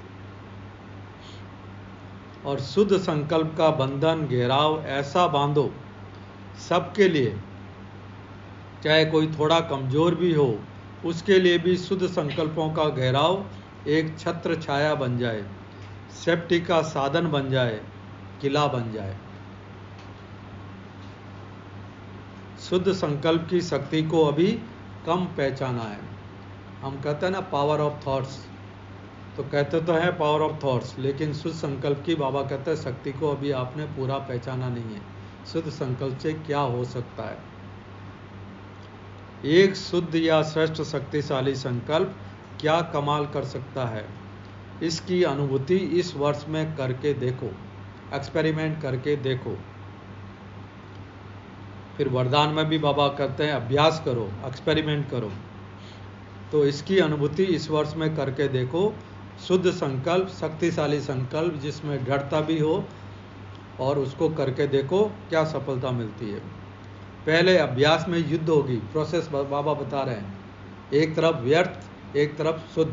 और शुद्ध संकल्प का बंधन घेराव ऐसा बांधो सबके लिए, चाहे कोई थोड़ा कमज़ोर भी हो उसके लिए भी शुद्ध संकल्पों का घेराव एक छत्र छाया बन जाए, सेफ्टी का साधन बन जाए, किला बन जाए। शुद्ध संकल्प की शक्ति को अभी कम पहचाना है। हम कहते हैं ना पावर ऑफ थॉट्स, तो कहते तो है पावर ऑफ थॉट्स, लेकिन शुद्ध संकल्प की बाबा कहते हैं शक्ति को अभी आपने पूरा पहचाना नहीं है। शुद्ध संकल्प से क्या हो सकता है। एक शुद्ध या श्रेष्ठ शक्तिशाली संकल्प क्या कमाल कर सकता है, इसकी अनुभूति इस वर्ष में करके देखो, एक्सपेरिमेंट करके देखो। फिर वरदान में भी बाबा कहते हैं अभ्यास करो, एक्सपेरिमेंट करो। तो इसकी अनुभूति इस वर्ष में करके देखो। शुद्ध संकल्प, शक्तिशाली संकल्प जिसमें दृढ़ता भी हो, और उसको करके देखो क्या सफलता मिलती है। पहले अभ्यास में युद्ध होगी, प्रोसेस बाबा बता रहे हैं। एक तरफ व्यर्थ, एक तरफ शुद्ध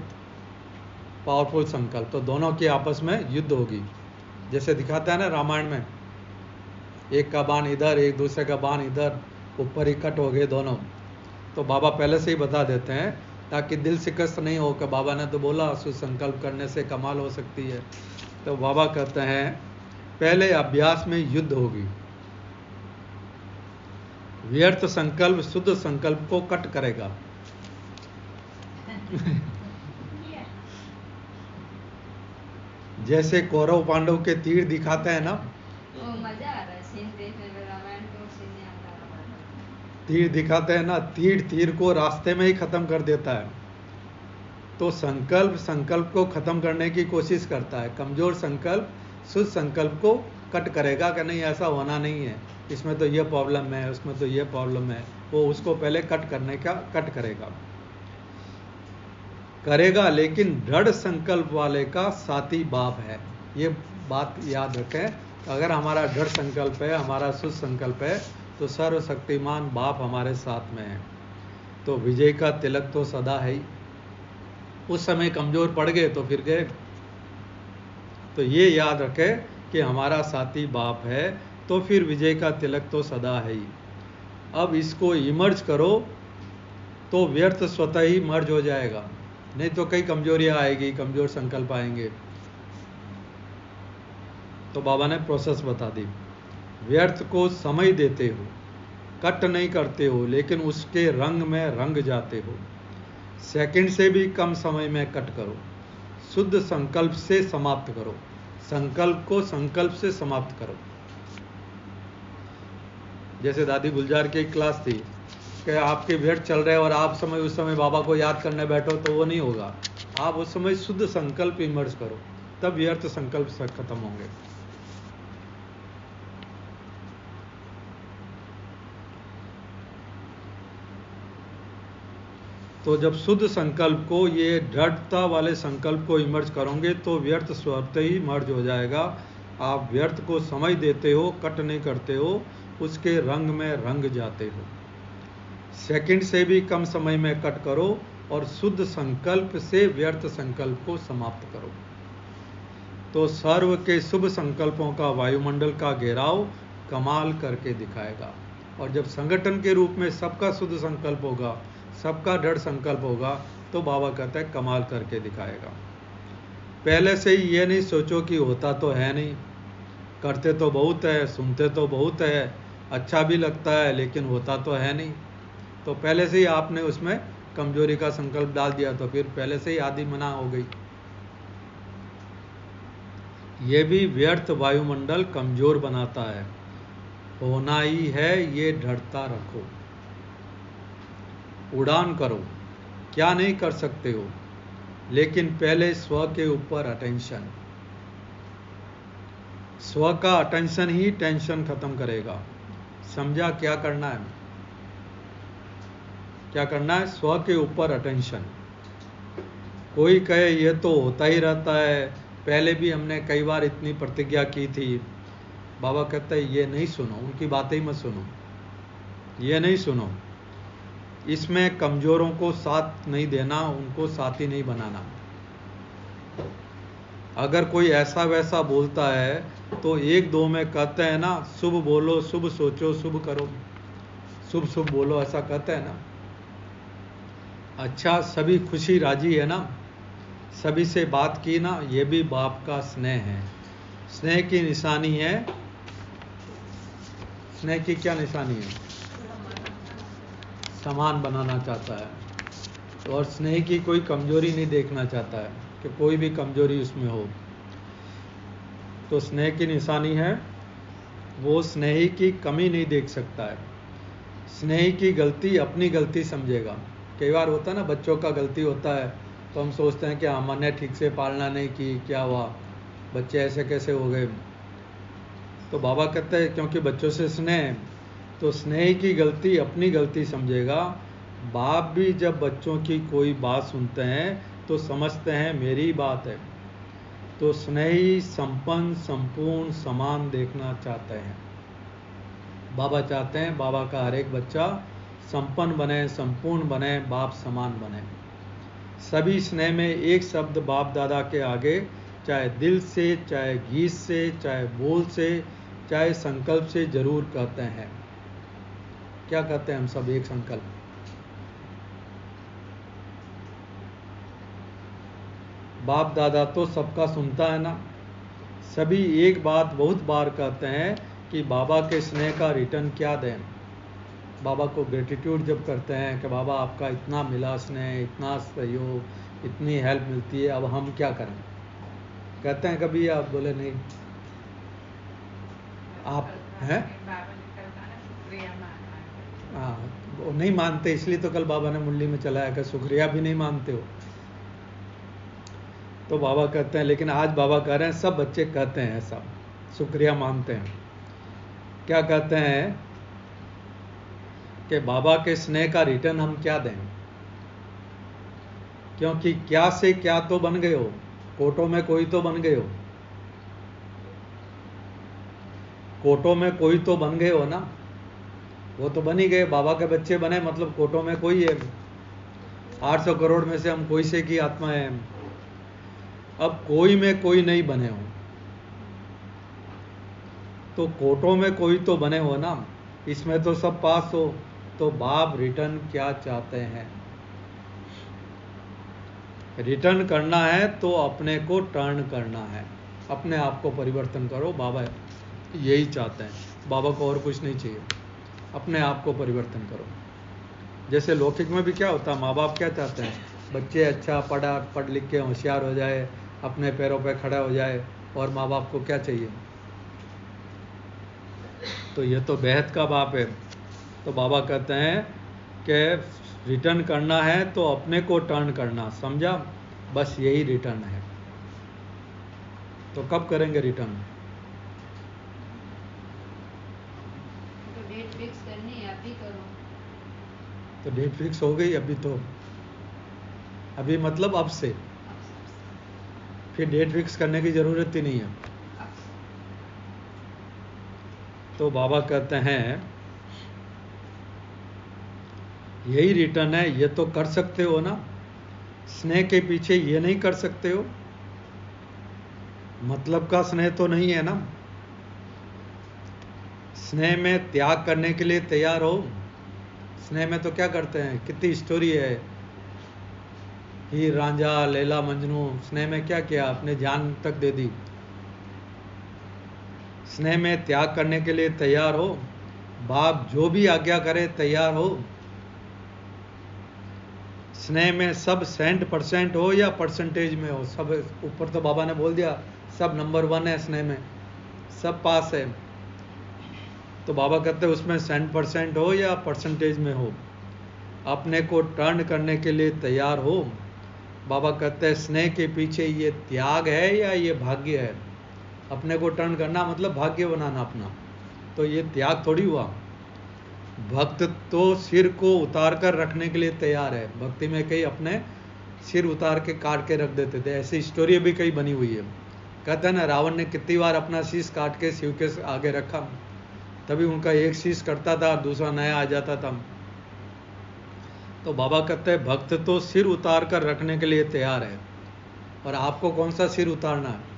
पावरफुल संकल्प, तो दोनों की आपस में युद्ध होगी। जैसे दिखाता है ना रामायण में, एक का बाण इधर, एक दूसरे का बाण इधर, ऊपर ही कट हो गए दोनों। तो बाबा पहले से ही बता देते हैं ताकि दिल शिकस्त नहीं हो कि बाबा ने तो बोला शुद्ध संकल्प करने से कमाल हो सकती है। तो बाबा कहते हैं पहले अभ्यास में युद्ध होगी। व्यर्थ संकल्प शुद्ध संकल्प को कट करेगा। जैसे कौरव पांडव के तीर दिखाते हैं ना, मजा आ रहा है सीन देखने में, रामायण को सीन नहीं आता। तीर दिखाते हैं ना, तीर को रास्ते में ही खत्म कर देता है। तो संकल्प को खत्म करने की कोशिश करता है। कमजोर संकल्प शुद्ध संकल्प को कट करेगा कि नहीं ऐसा होना नहीं है, इसमें तो ये प्रॉब्लम है, उसमें तो ये प्रॉब्लम है, वो उसको पहले कट करेगा। लेकिन दृढ़ संकल्प वाले का साथी बाप है। ये बात याद रखें, अगर हमारा दृढ़ संकल्प है, हमारा शुद्ध संकल्प है, तो सर्वशक्तिमान बाप हमारे साथ में है, तो विजय का तिलक तो सदा है ही। उस समय कमजोर पड़ गए तो फिर गए। तो ये याद रखें कि हमारा साथी बाप है, तो फिर विजय का तिलक तो सदा है ही। अब इसको इमर्ज करो तो व्यर्थ स्वतः ही मर्ज हो जाएगा, नहीं तो कई कमजोरियां आएगी, कमजोर संकल्प आएंगे। तो बाबा ने प्रोसेस बता दी। व्यर्थ को समय देते हो, कट नहीं करते हो, लेकिन उसके रंग में रंग जाते हो। सेकंड से भी कम समय में कट करो। शुद्ध संकल्प से समाप्त करो, संकल्प को संकल्प से समाप्त करो। जैसे दादी गुलजार की एक क्लास थी कि आपके व्यर्थ चल रहे और आप उस समय बाबा को याद करने बैठो तो वो नहीं होगा। आप उस समय शुद्ध संकल्प इमर्ज करो, तब व्यर्थ संकल्प सब खत्म होंगे। तो जब शुद्ध संकल्प को, ये दृढ़ता वाले संकल्प को इमर्ज करोगे तो व्यर्थ स्वतः ही मर्ज हो जाएगा। आप व्यर्थ को समय देते हो, कट नहीं करते हो, उसके रंग में रंग जाते हो। सेकंड से भी कम समय में कट करो और शुद्ध संकल्प से व्यर्थ संकल्प को समाप्त करो। तो सर्व के शुभ संकल्पों का वायुमंडल का घेराव कमाल करके दिखाएगा। और जब संगठन के रूप में सबका शुद्ध संकल्प होगा, सबका दृढ़ संकल्प होगा, तो बाबा कहता है कमाल करके दिखाएगा। पहले से ही ये नहीं सोचो कि होता तो है नहीं, करते तो बहुत है, सुनते तो बहुत है, अच्छा भी लगता है, लेकिन होता तो है नहीं। तो पहले से ही आपने उसमें कमजोरी का संकल्प डाल दिया, तो फिर पहले से ही आधी मना हो गई। ये भी व्यर्थ वायुमंडल कमजोर बनाता है, होना ही है ये दृढ़ता रखो। उड़ान करो, क्या नहीं कर सकते हो, लेकिन पहले स्व के ऊपर अटेंशन। स्व का अटेंशन ही टेंशन खत्म करेगा। समझा क्या करना है? क्या करना है? स्व के ऊपर अटेंशन। कोई कहे ये तो होता ही रहता है, पहले भी हमने कई बार इतनी प्रतिज्ञा की थी। बाबा कहते हैं ये नहीं सुनो, उनकी बातें ही मत सुनो, ये नहीं सुनो। इसमें कमजोरों को साथ नहीं देना, उनको साथी नहीं बनाना। अगर कोई ऐसा वैसा बोलता है तो एक दो में कहते हैं ना, शुभ बोलो, शुभ सोचो, शुभ करो, शुभ शुभ बोलो, ऐसा कहते हैं ना। अच्छा, सभी खुशी राजी है ना, सभी से बात की ना, ये भी बाप का स्नेह है। स्नेह की निशानी है। स्नेह की क्या निशानी है? समान बनाना चाहता है, और स्नेह की कोई कमजोरी नहीं देखना चाहता है कि कोई भी कमजोरी उसमें हो। तो स्नेह की निशानी है, वो स्नेही की कमी नहीं देख सकता है। स्नेही की गलती अपनी गलती समझेगा। कई बार होता है ना, बच्चों का गलती होता है तो हम सोचते हैं कि हमने ठीक से पालना नहीं की, क्या हुआ, बच्चे ऐसे कैसे हो गए। तो बाबा कहते हैं क्योंकि बच्चों से स्नेह, तो स्नेह की गलती अपनी गलती समझेगा। बाप भी जब बच्चों की कोई बात सुनते हैं तो समझते हैं मेरी बात है। तो स्नेही संपन्न, संपूर्ण, समान देखना चाहते हैं। बाबा चाहते हैं बाबा का हर एक बच्चा संपन्न बने, संपूर्ण बने, बाप समान बने। सभी स्नेह में एक शब्द बाप दादा के आगे, चाहे दिल से, चाहे गीत से, चाहे बोल से, चाहे संकल्प से जरूर कहते हैं। क्या कहते हैं हम सब? एक संकल्प। बाप दादा तो सबका सुनता है ना। सभी एक बात बहुत बार कहते हैं कि बाबा के स्नेह का रिटर्न क्या दें। बाबा को ग्रेटिट्यूड जब करते हैं कि बाबा आपका इतना मिला स्नेह, इतना सहयोग, इतनी हेल्प मिलती है, अब हम क्या करें? कहते हैं कभी? आप बोले नहीं, आप हैं? हाँ, वो नहीं मानते, इसलिए तो कल बाबा ने मुरली में चलाया कि शुक्रिया भी नहीं मानते हो। तो बाबा कहते हैं, लेकिन आज बाबा कह रहे हैं सब बच्चे कहते हैं ऐसा, शुक्रिया मानते हैं। क्या कहते हैं कि बाबा के स्नेह का रिटर्न हम क्या दें? क्योंकि क्या से क्या तो बन गए हो, कोटों में कोई तो बन गए हो, कोटों में कोई तो बन गए हो ना। वो तो बन ही गए, बाबा के बच्चे बने, मतलब कोटों में कोई है। 800 करोड़ में से हम कोई से की आत्मा है। अब कोई में कोई नहीं बने हो, तो कोटों में कोई तो बने हो ना, इसमें तो सब पास हो। तो बाप रिटर्न क्या चाहते हैं? रिटर्न करना है तो अपने को टर्न करना है, अपने आप को परिवर्तन करो। बाबा यही चाहते हैं, बाबा को और कुछ नहीं चाहिए, अपने आप को परिवर्तन करो। जैसे लौकिक में भी क्या होता है, माँ बाप क्या चाहते हैं? बच्चे अच्छा पढ़ लिख के होशियार हो जाए, अपने पैरों पे खड़ा हो जाए, और माँ बाप को क्या चाहिए? तो ये तो बेहद का बाप है। तो बाबा कहते हैं कि रिटर्न करना है तो अपने को टर्न करना, समझा? बस यही रिटर्न है। तो कब करेंगे रिटर्न? तो डेट फिक्स करनी है, अभी करो। तो डेट फिक्स हो गई अभी, तो अभी मतलब अब से, फिर डेट फिक्स करने की जरूरत ही नहीं है। तो बाबा कहते हैं यही रिटर्न है। ये तो कर सकते हो ना, स्नेह के पीछे ये नहीं कर सकते हो, मतलब का स्नेह तो नहीं है ना। स्नेह में त्याग करने के लिए तैयार हो। स्नेह में तो क्या करते हैं, कितनी स्टोरी है, हीर रांझा, लैला मजनू, स्नेह में क्या किया, अपने जान तक दे दी। स्नेह में त्याग करने के लिए तैयार हो, बाप जो भी आज्ञा करे तैयार हो। स्नेह में सब 100% हो या परसेंटेज में हो, सब ऊपर तो बाबा ने बोल दिया सब नंबर 1 है, स्नेह में सब पास है। तो बाबा कहते हैं उसमें 100% हो या परसेंटेज में हो, अपने को टर्न करने के लिए तैयार हो। बाबा कहते हैं स्नेह के पीछे ये त्याग है या ये भाग्य है। अपने को टर्न करना मतलब भाग्य बनाना अपना, तो ये त्याग थोड़ी हुआ। भक्त तो सिर को उतार कर रखने के लिए तैयार है। भक्ति में कई अपने सिर उतार के काट के रख देते थे, ऐसी स्टोरी भी कई बनी हुई है। कहते हैं ना, रावण ने कितनी बार अपना शीश काट के शिव के आगे रखा, तभी उनका एक शीश कटता था, दूसरा नया आ जाता था। तो बाबा कहते हैं भक्त तो सिर उतार कर रखने के लिए तैयार है, और आपको कौन सा सिर उतारना है?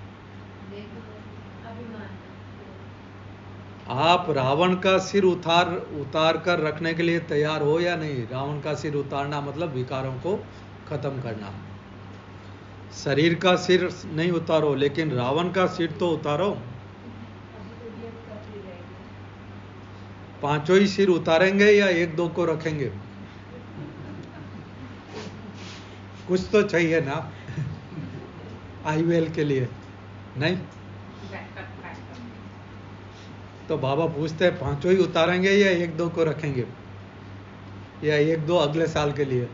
आप रावण का सिर उतार कर रखने के लिए तैयार हो या नहीं? रावण का सिर उतारना मतलब विकारों को खत्म करना। शरीर का सिर नहीं उतारो, लेकिन रावण का सिर तो उतारो। पांचों ही सिर उतारेंगे या 1-2 को रखेंगे? कुछ तो चाहिए ना आईवेल के लिए, नहीं? तो बाबा पूछते हैं पांचों ही उतारेंगे या 1-2 को रखेंगे, या 1-2 अगले साल के लिए?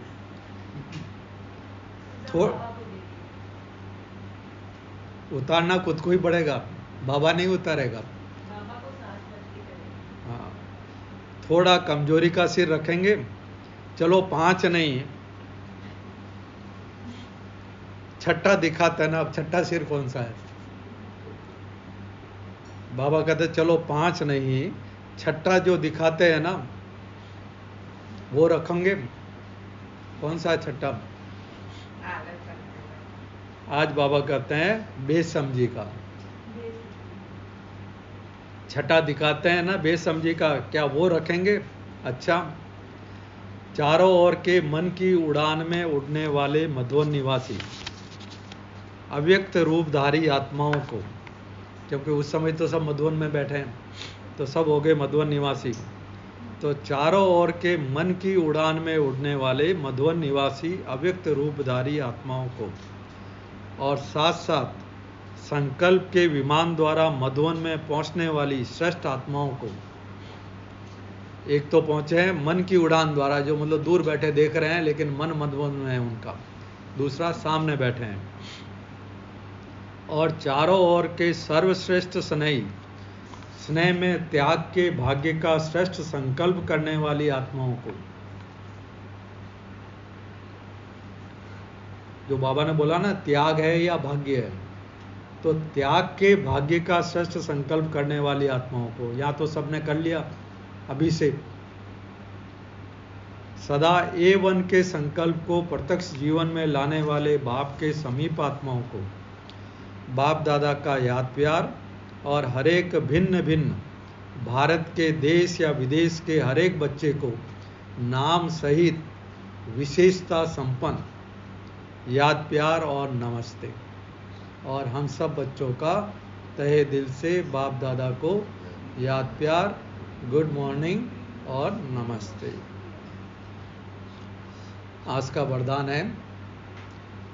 उतारना खुद को ही पड़ेगा, बाबा नहीं उतारेगा। हाँ, थोड़ा कमजोरी का सिर रखेंगे। चलो 5 नहीं, छठा दिखाता है ना। अब छठा सिर कौन सा है? बाबा कहते चलो 5 नहीं, छठा जो दिखाते हैं ना वो रखेंगे। कौन सा है छठा? आज बाबा कहते हैं बेसमझी का। छठा दिखाते हैं ना बेसमझी का, क्या वो रखेंगे? अच्छा, चारों ओर के मन की उड़ान में उड़ने वाले मधुवन निवासी अव्यक्त रूपधारी आत्माओं को, क्योंकि उस समय तो सब मधुवन में बैठे हैं, तो सब हो गए मधुवन निवासी। तो चारों ओर के मन की उड़ान में उड़ने वाले मधुवन निवासी अव्यक्त रूपधारी आत्माओं को, और साथ साथ संकल्प के विमान द्वारा मधुवन में पहुंचने वाली श्रेष्ठ आत्माओं को। एक तो पहुंचे हैं मन की उड़ान द्वारा, जो मतलब दूर बैठे देख रहे हैं लेकिन मन मधुवन में है उनका। दूसरा सामने बैठे हैं। और चारों ओर के सर्वश्रेष्ठ स्नेही, स्नेह में त्याग के भाग्य का श्रेष्ठ संकल्प करने वाली आत्माओं को। जो बाबा ने बोला ना त्याग है या भाग्य है, तो त्याग के भाग्य का श्रेष्ठ संकल्प करने वाली आत्माओं को। या तो सबने कर लिया अभी से। सदा A1 के संकल्प को प्रत्यक्ष जीवन में लाने वाले बाप के समीप आत्माओं को, बाप दादा का याद प्यार, और हरेक भिन्न भिन्न भारत के देश या विदेश के हरेक बच्चे को नाम सहित विशेषता संपन्न याद प्यार और नमस्ते। और हम सब बच्चों का तहे दिल से बाप दादा को याद प्यार, गुड मॉर्निंग और नमस्ते। आज का वरदान है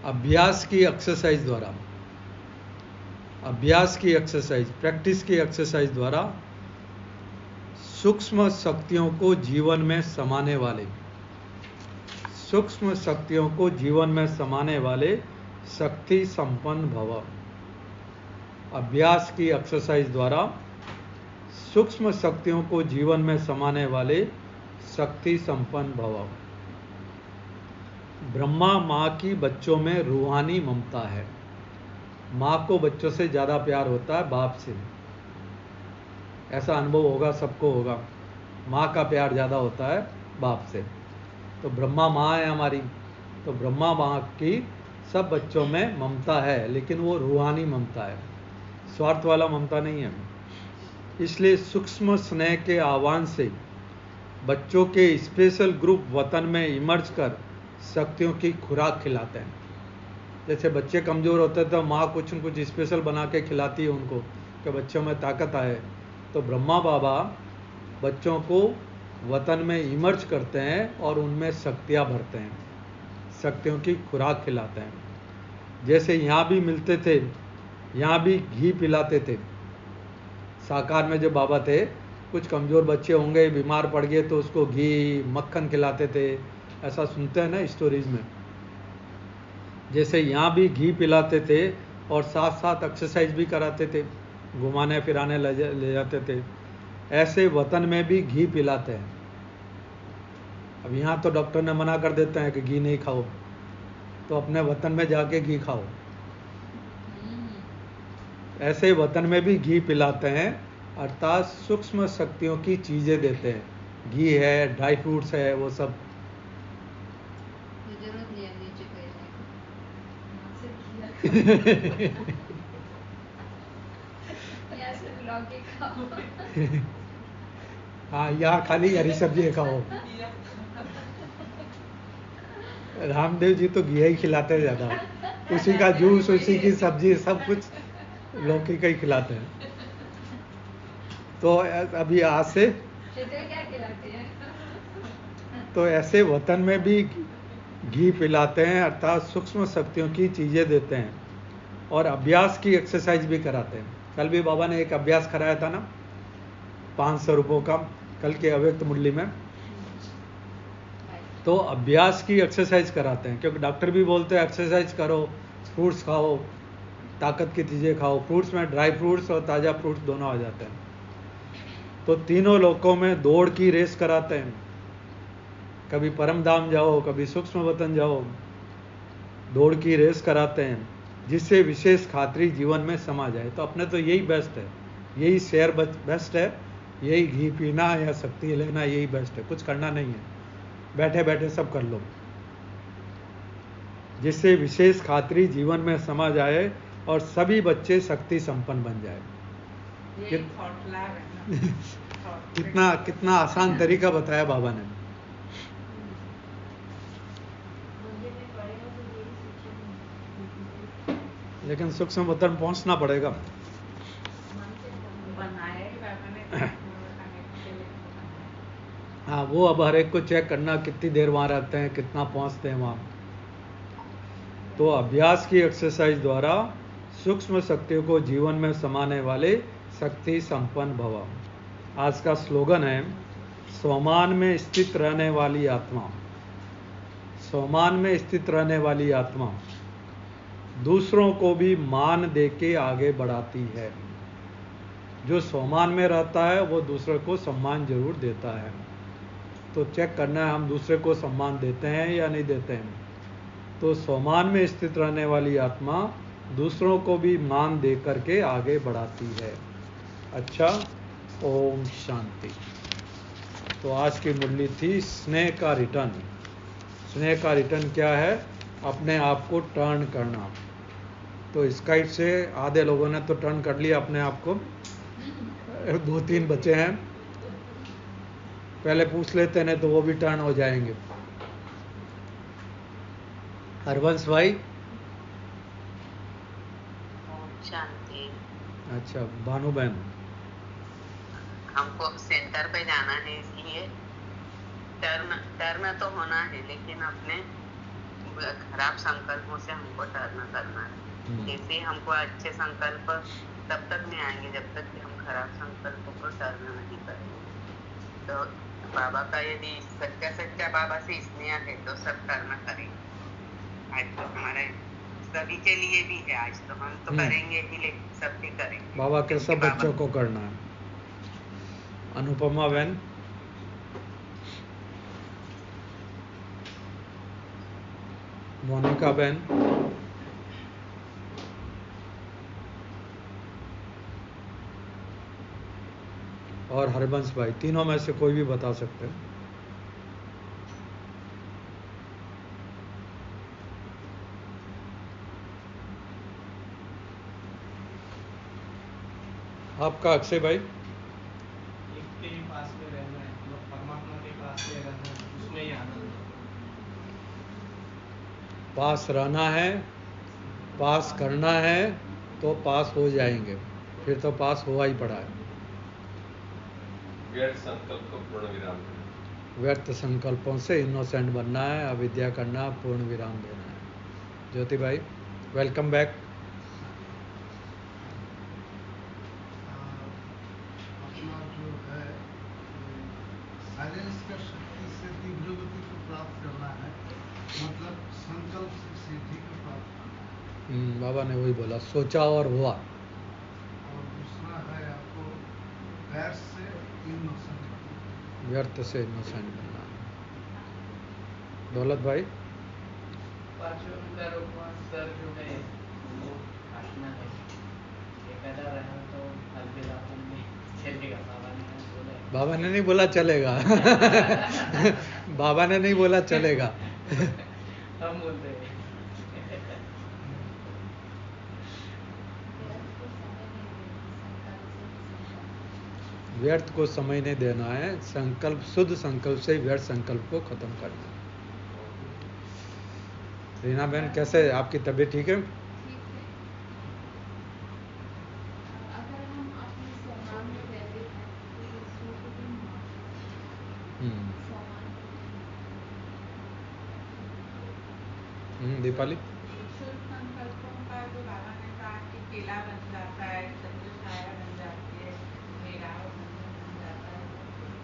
अभ्यास की एक्सरसाइज द्वारा, अभ्यास की एक्सरसाइज, प्रैक्टिस की एक्सरसाइज द्वारा सूक्ष्म शक्तियों को जीवन में समाने वाले, सूक्ष्म शक्तियों को जीवन में समाने वाले शक्ति संपन्न भव। अभ्यास की एक्सरसाइज द्वारा सूक्ष्म शक्तियों को जीवन में समाने वाले शक्ति संपन्न भव। ब्रह्मा माँ की बच्चों में रूहानी ममता है। माँ को बच्चों से ज़्यादा प्यार होता है बाप से। ऐसा अनुभव होगा, सबको होगा। माँ का प्यार ज़्यादा होता है बाप से। तो ब्रह्मा माँ है हमारी, तो ब्रह्मा माँ की सब बच्चों में ममता है, लेकिन वो रूहानी ममता है, स्वार्थ वाला ममता नहीं है। इसलिए सूक्ष्म स्नेह के आह्वान से बच्चों के स्पेशल ग्रुप वतन में इमर्ज कर शक्तियों की खुराक खिलाते हैं। जैसे बच्चे कमज़ोर होते हैं तो माँ कुछ न कुछ स्पेशल बना के खिलाती है उनको कि बच्चों में ताकत आए। तो ब्रह्मा बाबा बच्चों को वतन में इमर्ज करते हैं और उनमें शक्तियाँ भरते हैं, शक्तियों की खुराक खिलाते हैं। जैसे यहाँ भी मिलते थे, यहाँ भी घी पिलाते थे। साकार में जो बाबा थे, कुछ कमज़ोर बच्चे होंगे, बीमार पड़ गए तो उसको घी मक्खन खिलाते थे, ऐसा सुनते हैं ना स्टोरीज में। जैसे यहाँ भी घी पिलाते थे और साथ साथ एक्सरसाइज भी कराते थे, घुमाने फिराने ले जाते थे। ऐसे वतन में भी घी पिलाते हैं। अब यहाँ तो डॉक्टर ने मना कर देते हैं कि घी नहीं खाओ, तो अपने वतन में जाके घी खाओ। ऐसे वतन में भी घी पिलाते हैं, अर्थात सूक्ष्म शक्तियों की चीज़ें देते हैं। घी है, ड्राई फ्रूट्स है, वो सब। जरूरत नहीं है नीचे कहने या सिर्फ लौकी खाओ। हाँ, यहाँ खाली हरी सब्जी खाओ। रामदेव जी तो घी ही खिलाते हैं ज़्यादा, उसी का जूस, उसी की सब्जी, सब कुछ लौकी का ही खिलाते हैं। तो अभी आज से क्या खिलाती है? तो ऐसे वतन में भी घी पिलाते हैं, अर्थात सूक्ष्म शक्तियों की चीज़ें देते हैं और अभ्यास की एक्सरसाइज भी कराते हैं। कल भी बाबा ने एक अभ्यास कराया था ना, 500 रुपयों का, कल के अव्यक्त मुरली में। तो अभ्यास की एक्सरसाइज कराते हैं, क्योंकि डॉक्टर भी बोलते हैं एक्सरसाइज करो, फ्रूट्स खाओ, ताकत की चीज़ें खाओ। फ्रूट्स में ड्राई फ्रूट्स और ताज़ा फ्रूट्स दोनों आ जाते हैं। तो तीनों लोकों में दौड़ की रेस कराते हैं। कभी परम धाम जाओ, कभी सूक्ष्म वतन जाओ, दौड़ की रेस कराते हैं, जिससे विशेष खातरी जीवन में समा जाए। तो अपने तो यही बेस्ट है, यही शेयर बेस्ट है, यही घी पीना या शक्ति लेना यही बेस्ट है। कुछ करना नहीं है, बैठे बैठे सब कर लो, जिससे विशेष खातरी जीवन में समा जाए और सभी बच्चे शक्ति संपन्न बन जाए। कितना कितना आसान तरीका बताया बाबा ने। लेकिन सूक्ष्म वतन पहुंचना पड़ेगा। हाँ, वो अब हर एक को चेक करना कितनी देर वहाँ रहते हैं, कितना पहुँचते हैं वहाँ। तो अभ्यास की एक्सरसाइज द्वारा सूक्ष्म शक्तियों को जीवन में समाने वाले शक्ति संपन्न भव। आज का स्लोगन है, स्वमान में स्थित रहने वाली आत्मा, स्वमान में स्थित रहने वाली आत्मा दूसरों को भी मान दे के आगे बढ़ाती है। जो स्वमान में रहता है वो दूसरे को सम्मान जरूर देता है। तो चेक करना है हम दूसरे को सम्मान देते हैं या नहीं देते हैं। तो स्वमान में स्थित रहने वाली आत्मा दूसरों को भी मान दे करके आगे बढ़ाती है। अच्छा, ओम शांति। तो आज की मुरली थी स्नेह का रिटर्न। स्नेह का रिटर्न क्या है? अपने आप को टर्न करना। तो स्काइप से आधे लोगों ने तो टर्न कर लिया अपने आप को, 2-3 बचे हैं। पहले पूछ लेते हैं तो वो भी टर्न हो जाएंगे। हरवंश भाई। शांति। अच्छा, भानु बहन। हमको सेंटर पे जाना है, इसलिए टर्न तो होना है, लेकिन अपने खराब संकल्पों से हमको टर्न करना है। जैसे हमको अच्छे संकल्प तब तक नहीं आएंगे जब तक कि हम खराब संकल्पों को टर्न नहीं करेंगे। तो बाबा का यदि सच्चा सच्चा बाबा से स्नेह है तो सब टर्न करेंगे। आज तो हमारे सभी के लिए भी है, आज तो हम तो करेंगे ही, लेकिन सब भी करेंगे। बाबा के सब बच्चों को करना है। अनुपमा बहन। मोनिका बहन। और हरबंश भाई, तीनों में से कोई भी बता सकते हैं। आपका अक्षय भाई। पास रहना है, पास करना है तो पास हो जाएंगे, फिर तो पास हुआ ही पड़ा है। व्यर्थ संकल्प को पूर्ण विराम देना। व्यर्थ संकल्पों से इनोसेंट बनना है, अविद्या करना, पूर्ण विराम देना है। ज्योति भाई, वेलकम बैक। अपना जो है साइलेंस का शक्ति से तीव्र गति को प्राप्त करना है, मतलब संकल्प से सिद्धि को प्राप्त करना है। बाबा ने वही बोला, सोचा और हुआ। और दूसरा है आपको व्यर्थ से इनोसेंट बनना। व्यर्थ से इनोसेंट बनना है। दौलत भाई, पाचों का उपवास सर जो है वो काटना है, एखादा रहा तो अलविदापन में चलेगा। बाबा ने नहीं बोला चलेगा। बाबा ने नहीं बोला चलेगा। हम बोलते हैं। व्यर्थ को समय नहीं देना है, संकल्प, शुद्ध संकल्प से व्यर्थ संकल्प को खत्म करना है। रीना बहन, कैसे, आपकी तबीयत ठीक है? ठीक है। अगर हम अपने स्वभाव में रहते हैं तो दूसरों को भी माफ दीपाली, शुद्ध संकल्पों का जो बाबा ने कहा कि केला बन जाता है, सब्जी छाया बन जाती है, मेरा बन जाता है,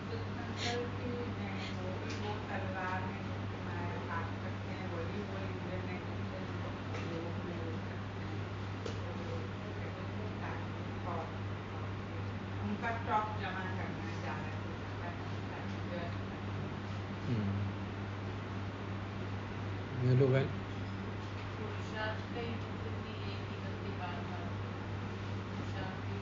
शुद्ध संकल्प ही हैं, वो भी वो तलवार है जिससे माया काट सकते हैं, वही वो इंजन है जिससे हम योग में ले सकते हैं। और उनका स्टॉक जमा करना है ज़्यादा से ज़्यादा। नीलू बहन, पुरुषार्थ का ही मतलब कि एक ही गलती बार बार पुरुषार्थ की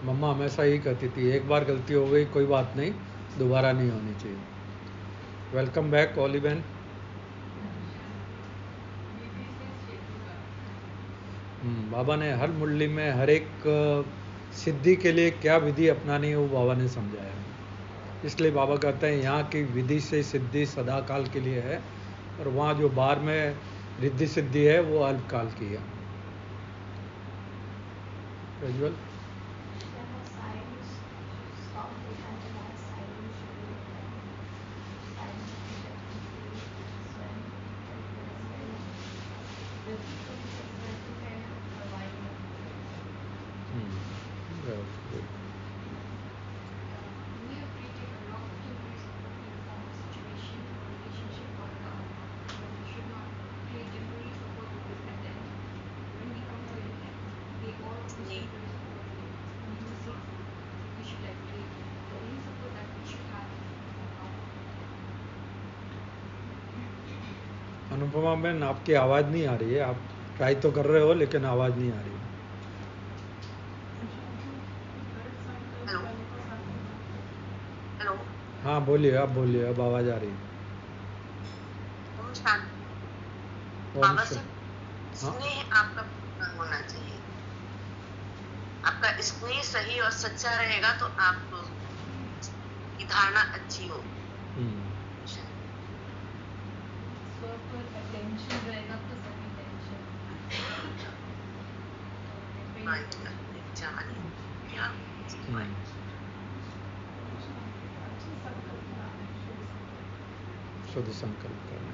मम्मा हमेशा यही कहती थी, एक बार गलती हो गई कोई बात नहीं, दोबारा नहीं होनी चाहिए। वेलकम बैक ओली बहन। बाबा ने हर मुरली में हर एक सिद्धि के लिए क्या विधि अपनानी है वो बाबा ने समझाया। इसलिए बाबा कहते हैं यहाँ की विधि से सिद्धि सदा काल के लिए है, और वहाँ जो बाहर में रिद्धि सिद्धि है वो अल्पकाल की है। Prajwal, We appreciate a lot of temporary support in the form of situation or relationship or account. But we should not create temporary support because at the end, when we come to an end, they all those temporary support will use it. We should allocate the only support that we should have for our Anupama बहन, आपकी आवाज़ नहीं आ रही है। आप try तो कर रहे हो लेकिन आवाज़ नहीं आ रही है। हेलो हेलो, हाँ बोलिए, अब बोलिए, अब आवाज़ आ रही है। ओम शांति। ओम बाबा से हाँ, स्नेह आपका पूर्ण होना चाहिए। आपका स्नेह सही और सच्चा रहेगा तो आप की धारणा अच्छी हो। स्व पर अटेंशन रहेगा तो सभी टेंशन शुद्ध संकल्प करना।